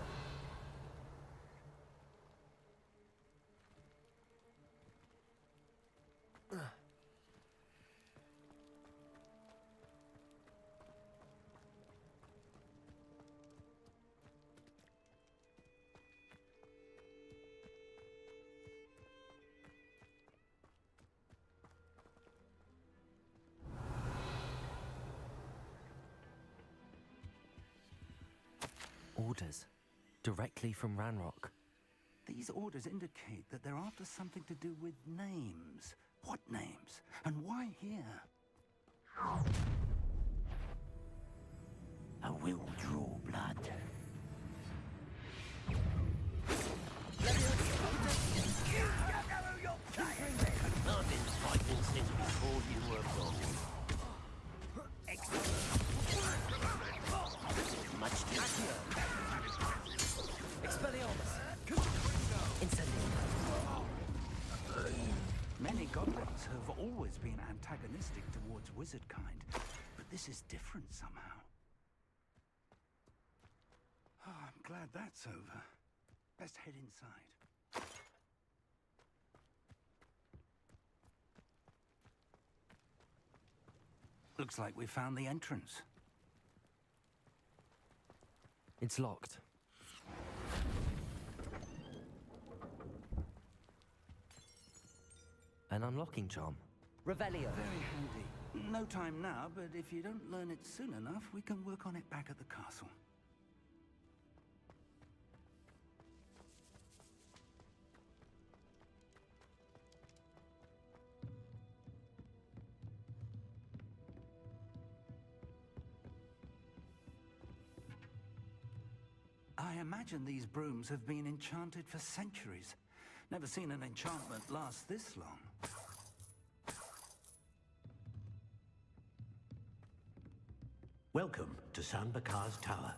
Orders. Directly from Ranrock. These orders indicate that they're after something to do with names. What names? And why here? I will draw blood. I've been fighting since before you were born. Much too slow. Expelliarmus! Incendium! Many goblins have always been antagonistic towards wizard kind, but this is different somehow. Oh, I'm glad that's over. Best head inside. Looks like we found the entrance. It's locked. An unlocking charm. Revelio. Very handy. No time now, but if you don't learn it soon enough, we can work on it back at the castle. I imagine these brooms have been enchanted for centuries. Never seen an enchantment last this long. Welcome to San Bakar's Tower.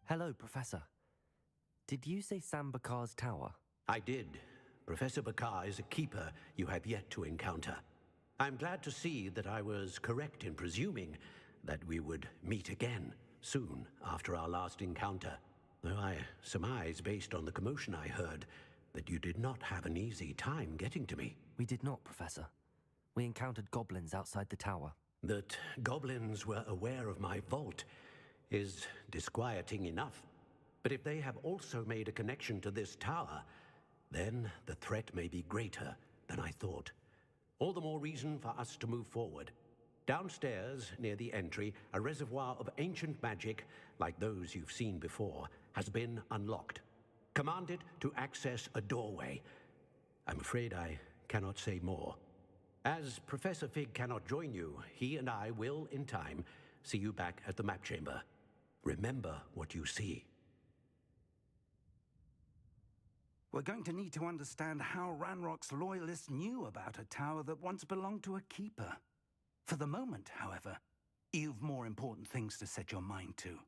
Hello, Professor. Did you say Sam Bakar's tower? I did. Professor Bakar is a keeper you have yet to encounter. I'm glad to see that I was correct in presuming that we would meet again soon after our last encounter. Though I surmise, based on the commotion I heard, that you did not have an easy time getting to me. We did not, Professor. We encountered goblins outside the tower. That goblins were aware of my vault is disquieting enough. But if they have also made a connection to this tower, then the threat may be greater than I thought. All the more reason for us to move forward. Downstairs, near the entry, a reservoir of ancient magic, like those you've seen before, has been unlocked. Commanded to access a doorway. I'm afraid I cannot say more. As Professor Fig cannot join you, he and I will, in time, see you back at the map chamber. Remember what you see. We're going to need to understand how Ranrock's loyalists knew about a tower that once belonged to a keeper. For the moment, however, you've more important things to set your mind to.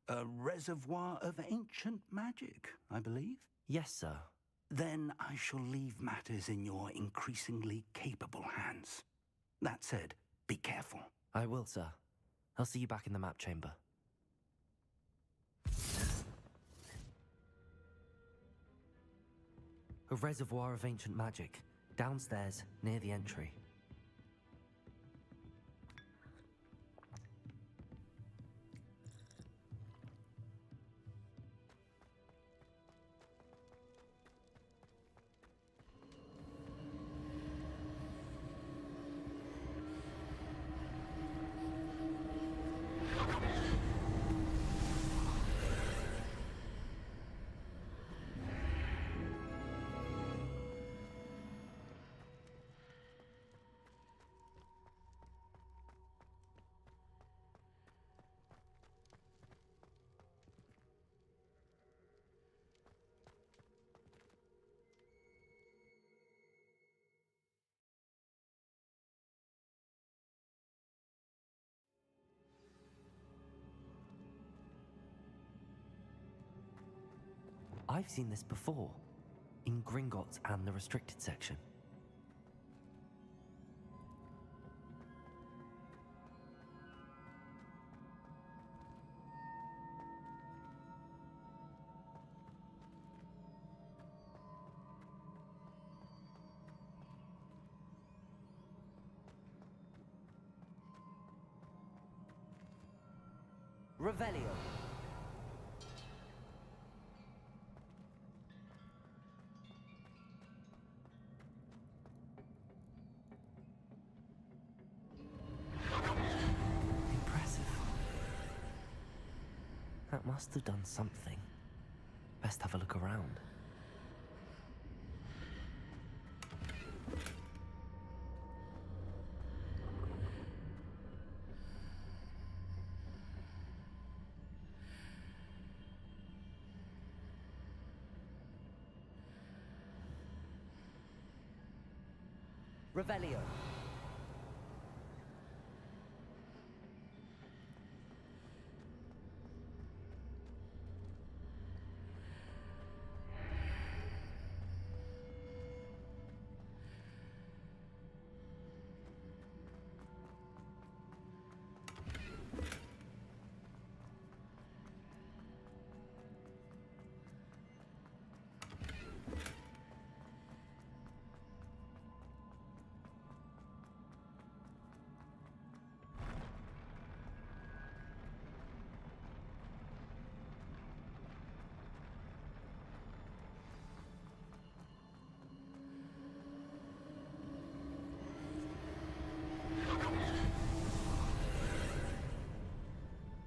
A reservoir of ancient magic, I believe? Yes, sir. Then I shall leave matters in your increasingly capable hands. That said, be careful. I will, sir. I'll see you back in the map chamber. A reservoir of ancient magic, downstairs, near the entry. I've seen this before, in Gringotts and the restricted section. Revelio. must have done something. Best have a look around. Revelio.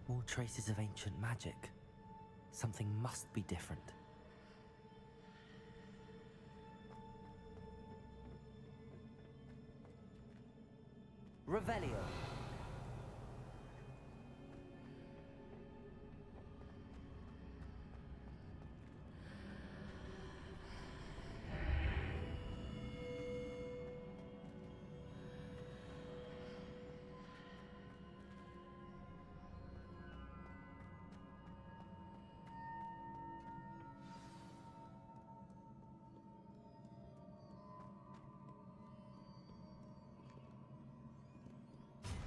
More traces of ancient magic. Something must be different. Revelio.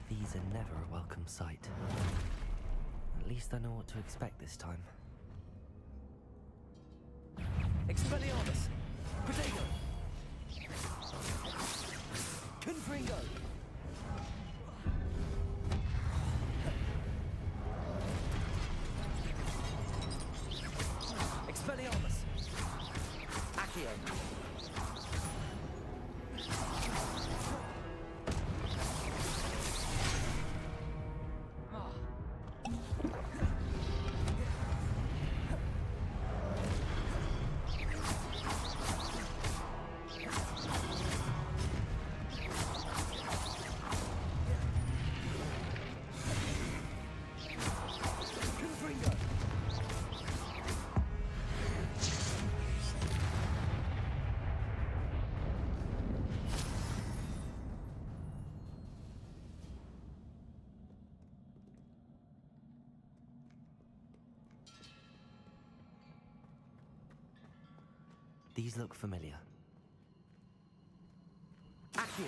These are never a welcome sight. At least I know what to expect this time. Expelliarmus! Protego! Confringo! Expelliarmus! Accio! These look familiar. Accio!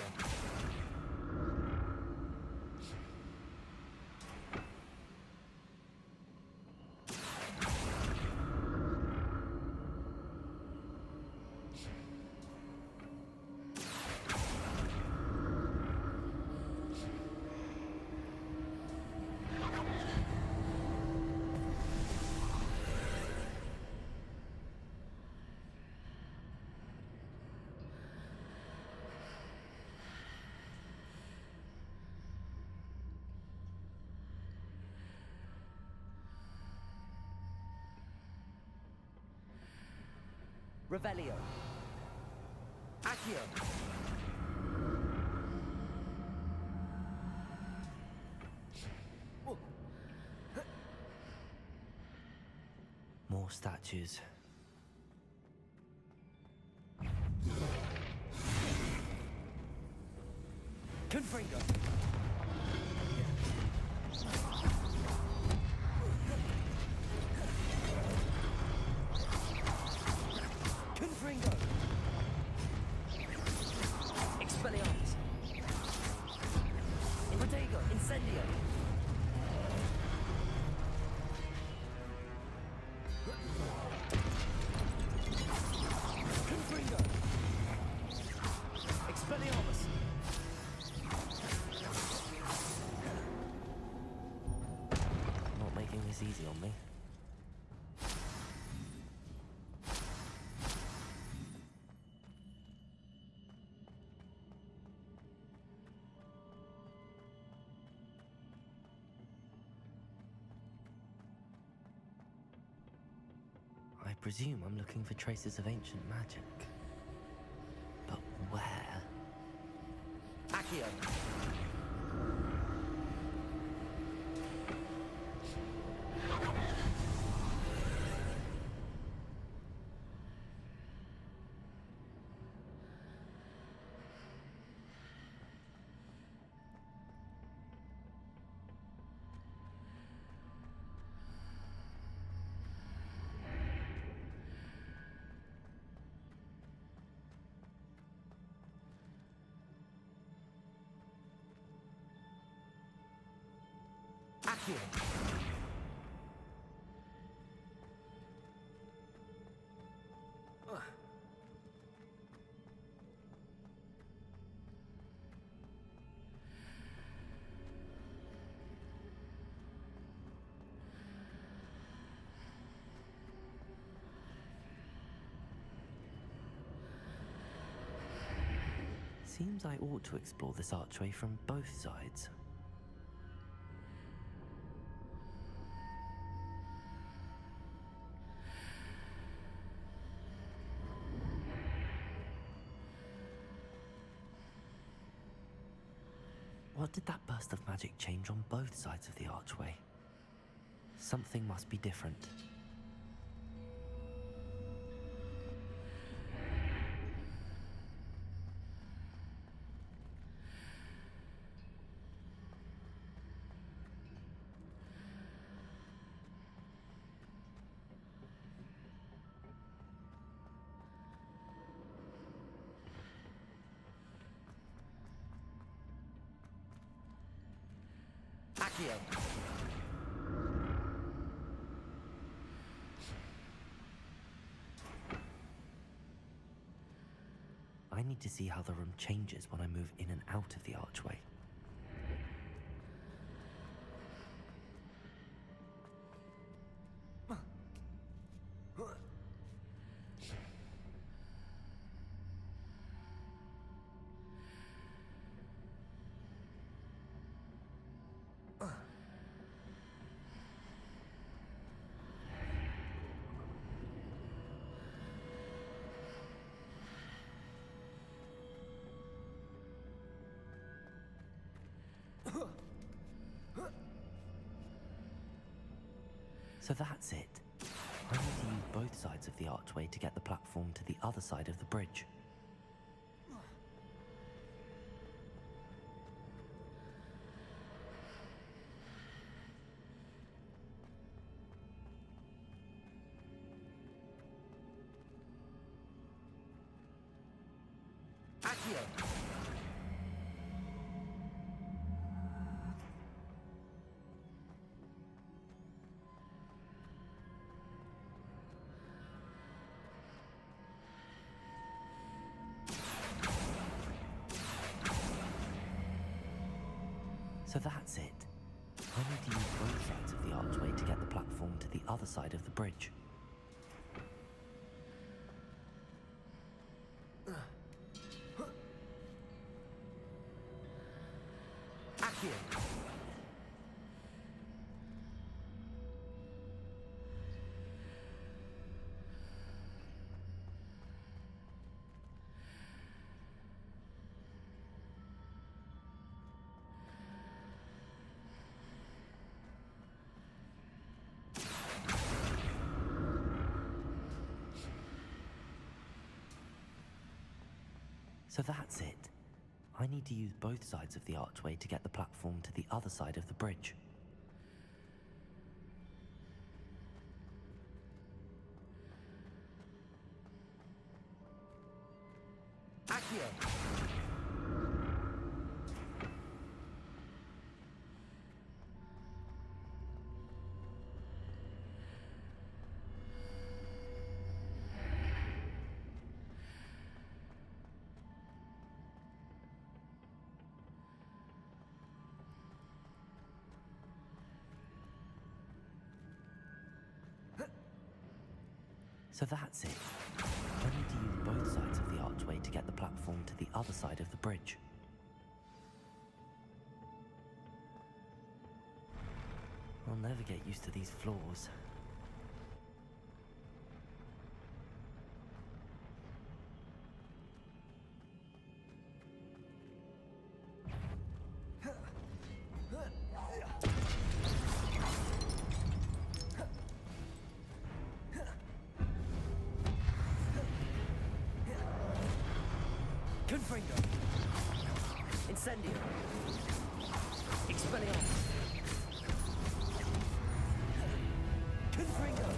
Revelio. Accio. More statues. Confringo. Confringo. Expelliarmus. Protego. Incendio. Confringo. Expelliarmus. presume I'm looking for traces of ancient magic. But where? Accio! Seems I ought to explore this archway from both sides. What did that burst of magic change on both sides of the archway? Something must be different. Accio! I need to see how the room changes when I move in and out of the archway. So that's it. I need to use both sides of the archway to get the platform to the other side of the bridge. Accio! So that's it. I need to use both sides of the archway to get the platform to the other side of the bridge. Accio! So that's it. I need to use both sides of the archway to get the platform to the other side of the bridge. Accio! So that's it. I need to use both sides of the archway to get the platform to the other side of the bridge. I'll never get used to these floors. Confringo. Incendio. Expelliarmus. Confringo.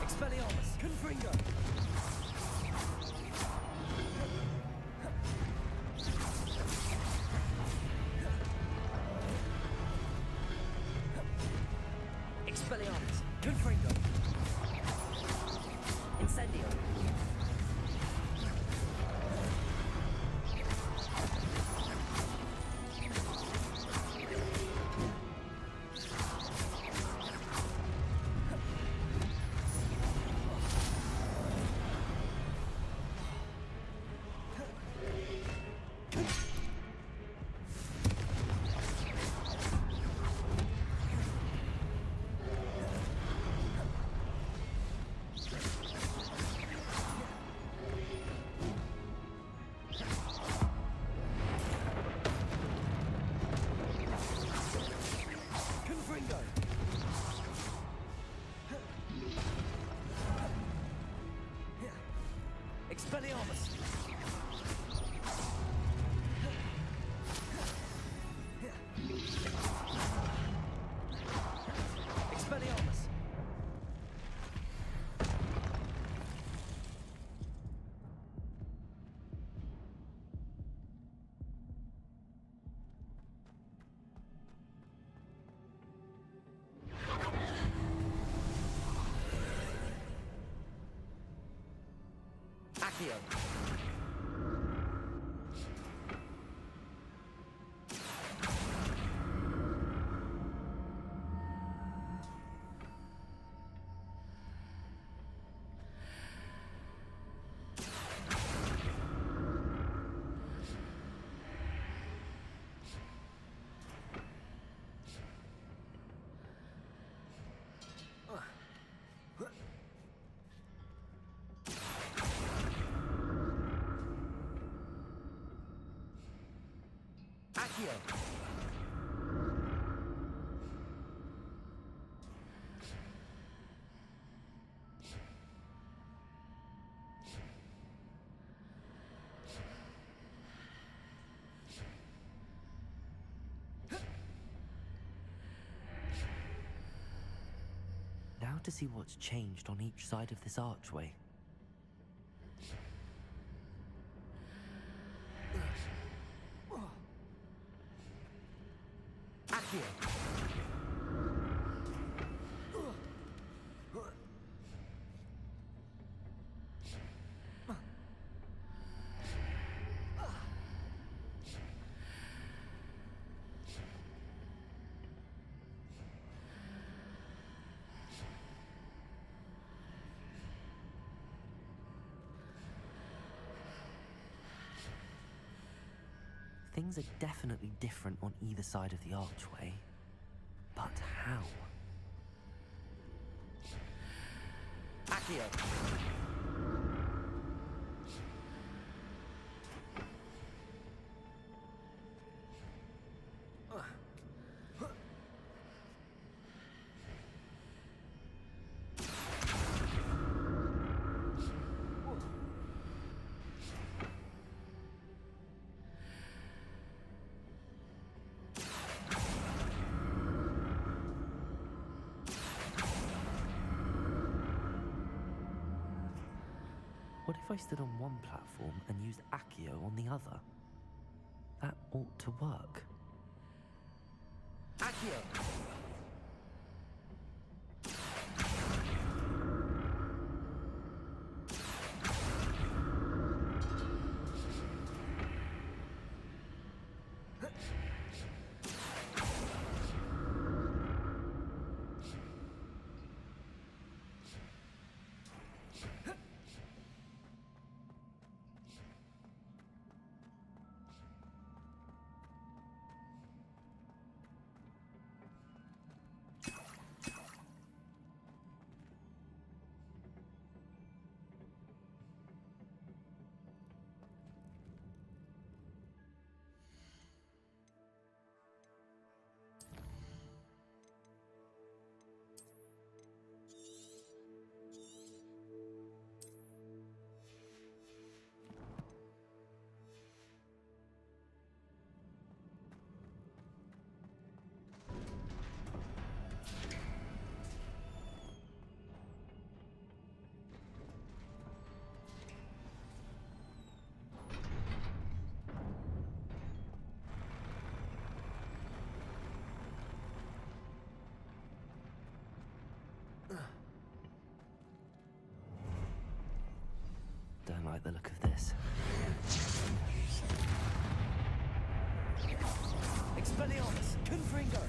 Expelliarmus. Confringo. Expelliarmus. Confringo. Incendio. Confringo. Expelliarmus. Expelliarmus. Accio. Accio. Now to see what's changed on each side of this archway. Accio. Things are definitely different on either side of the archway. But how? Accio. What if I stood on one platform and used Accio on the other? That ought to work. Accio! like the look of this. Expelliarmus! Confringo!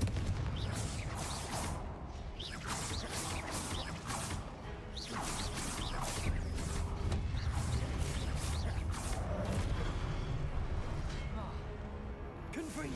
Confringo!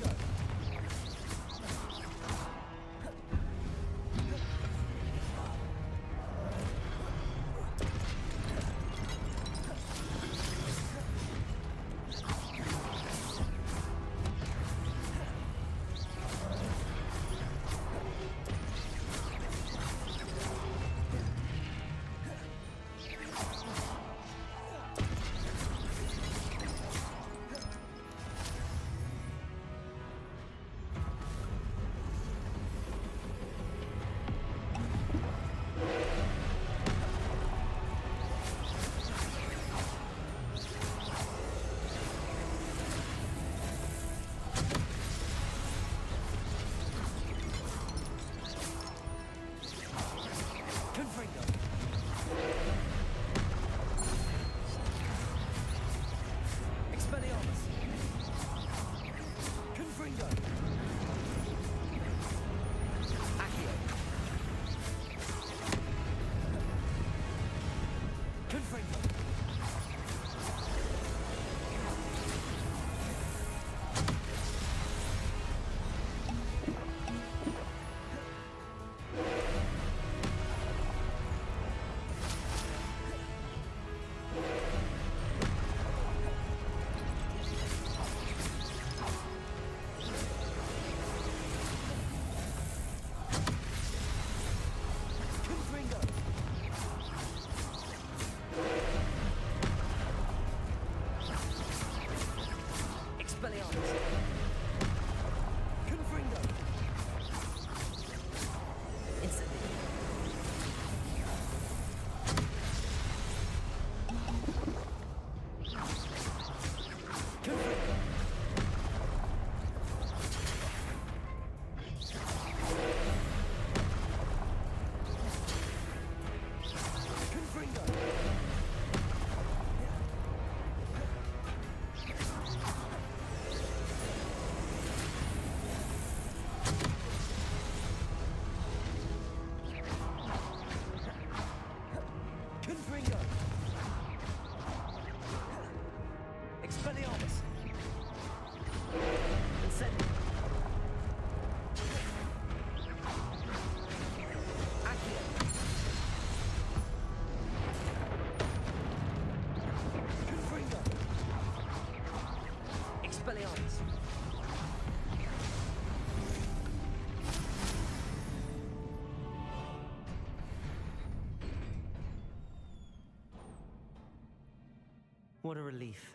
What a relief.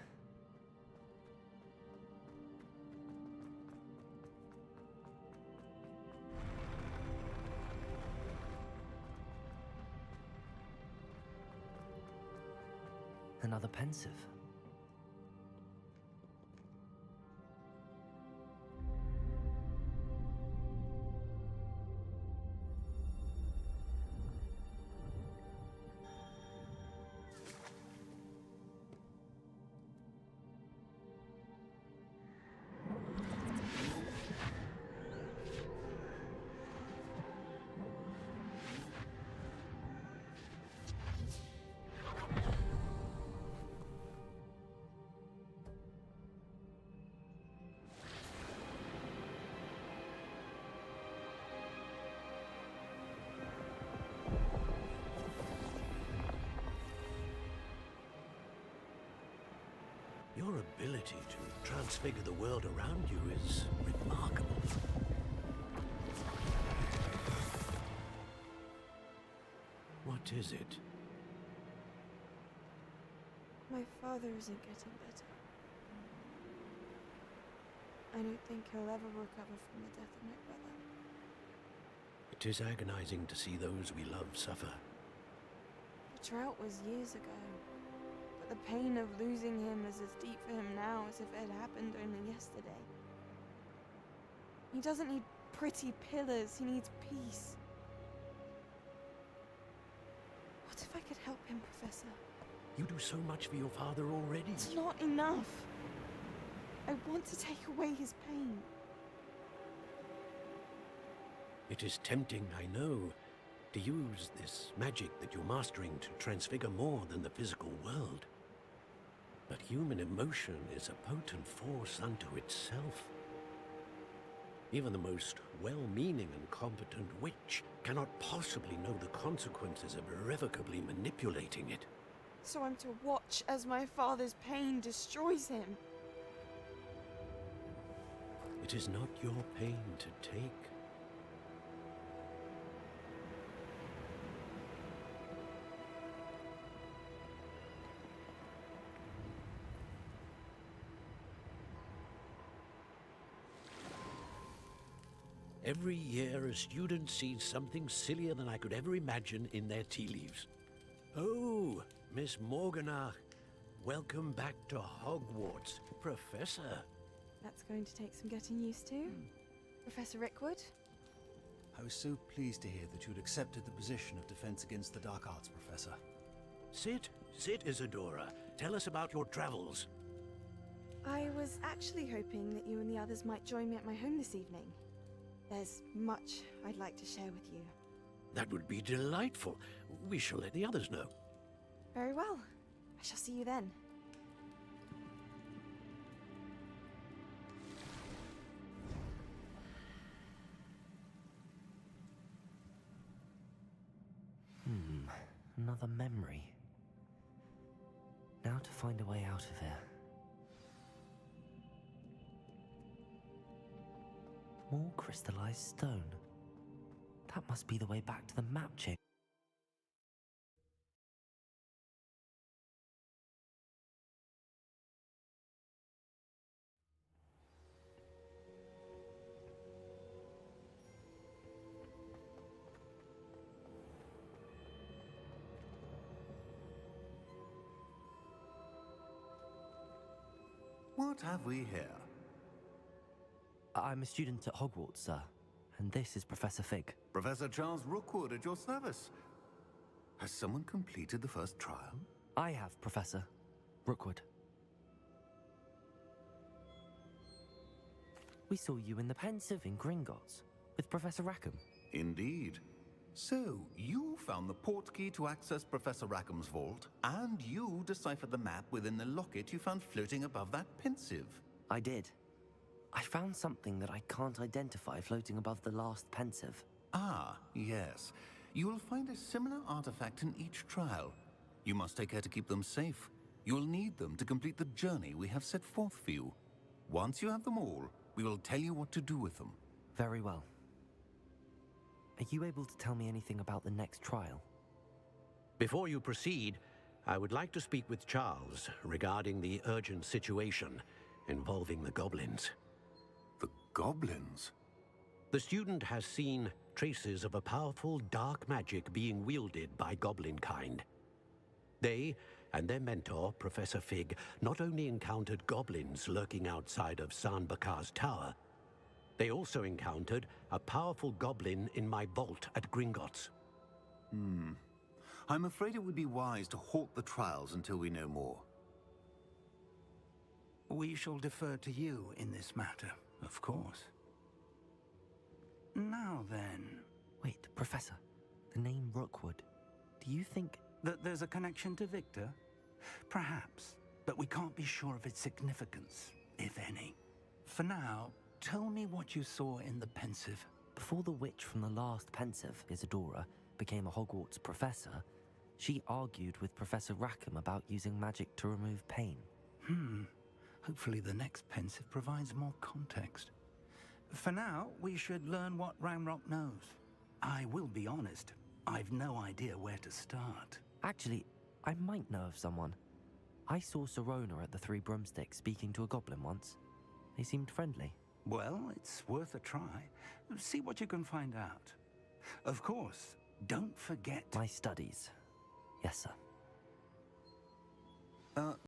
Another pensive. Your ability to transfigure the world around you is remarkable. What is it? My father isn't getting better. I don't think he'll ever recover from the death of my brother. It is agonizing to see those we love suffer. The drought was years ago. But the pain of losing him is as deep for him now as if it had happened only yesterday. He doesn't need pretty pillars, he needs peace. What if I could help him, Professor? You do so much for your father already. It's not enough. I want to take away his pain. It is tempting, I know, to use this magic that you're mastering to transfigure more than the physical world. But human emotion is a potent force unto itself. Even the most well-meaning and competent witch cannot possibly know the consequences of irrevocably manipulating it. So I'm to watch as my father's pain destroys him. It is not your pain to take. Every year, a student sees something sillier than I could ever imagine in their tea leaves. Oh, Miss Morganach, welcome back to Hogwarts, Professor. That's going to take some getting used to. Professor Rickwood? I was so pleased to hear that you'd accepted the position of Defense Against the Dark Arts, Professor. Sit, Isadora. Tell us about your travels. I was actually hoping that you and the others might join me at my home this evening. There's much I'd like to share with you. That would be delightful. We shall let the others know. Very well. I shall see you then. Another memory. Now to find a way out of here. More crystallized stone. That must be the way back to the map chip. What have we here? I'm a student at Hogwarts, sir, and this is Professor Fig. Professor Charles Rookwood at your service. Has someone completed the first trial? I have, Professor Rookwood. We saw you in the Pensive in Gringotts with Professor Rackham. Indeed. So, you found the portkey to access Professor Rackham's vault, and you deciphered the map within the locket you found floating above that Pensive. I did. I found something that I can't identify floating above the last Pensive. Ah, yes. You will find a similar artifact in each trial. You must take care to keep them safe. You will need them to complete the journey we have set forth for you. Once you have them all, we will tell you what to do with them. Very well. Are you able to tell me anything about the next trial? Before you proceed, I would like to speak with Charles regarding the urgent situation involving the goblins. The goblins? The student has seen traces of a powerful dark magic being wielded by goblin kind. They and their mentor, Professor Fig, not only encountered goblins lurking outside of San Bakar's tower, they also encountered a powerful goblin in my vault at Gringotts. I'm afraid it would be wise to halt the trials until we know more. We shall defer to you in this matter, of course. Now then... Wait, Professor. The name Rookwood. Do you think... that there's a connection to Victor? Perhaps, but we can't be sure of its significance, if any. For now, tell me what you saw in the Pensive. Before the witch from the last Pensive, Isadora, became a Hogwarts professor, she argued with Professor Rackham about using magic to remove pain. Hopefully the next Pensive provides more context. For now, we should learn what Ranrock knows. I will be honest, I've no idea where to start. Actually, I might know of someone. I saw Serona at the Three Broomsticks speaking to a goblin once. They seemed friendly. Well, it's worth a try. See what you can find out. Of course, don't forget... My studies. Yes, sir.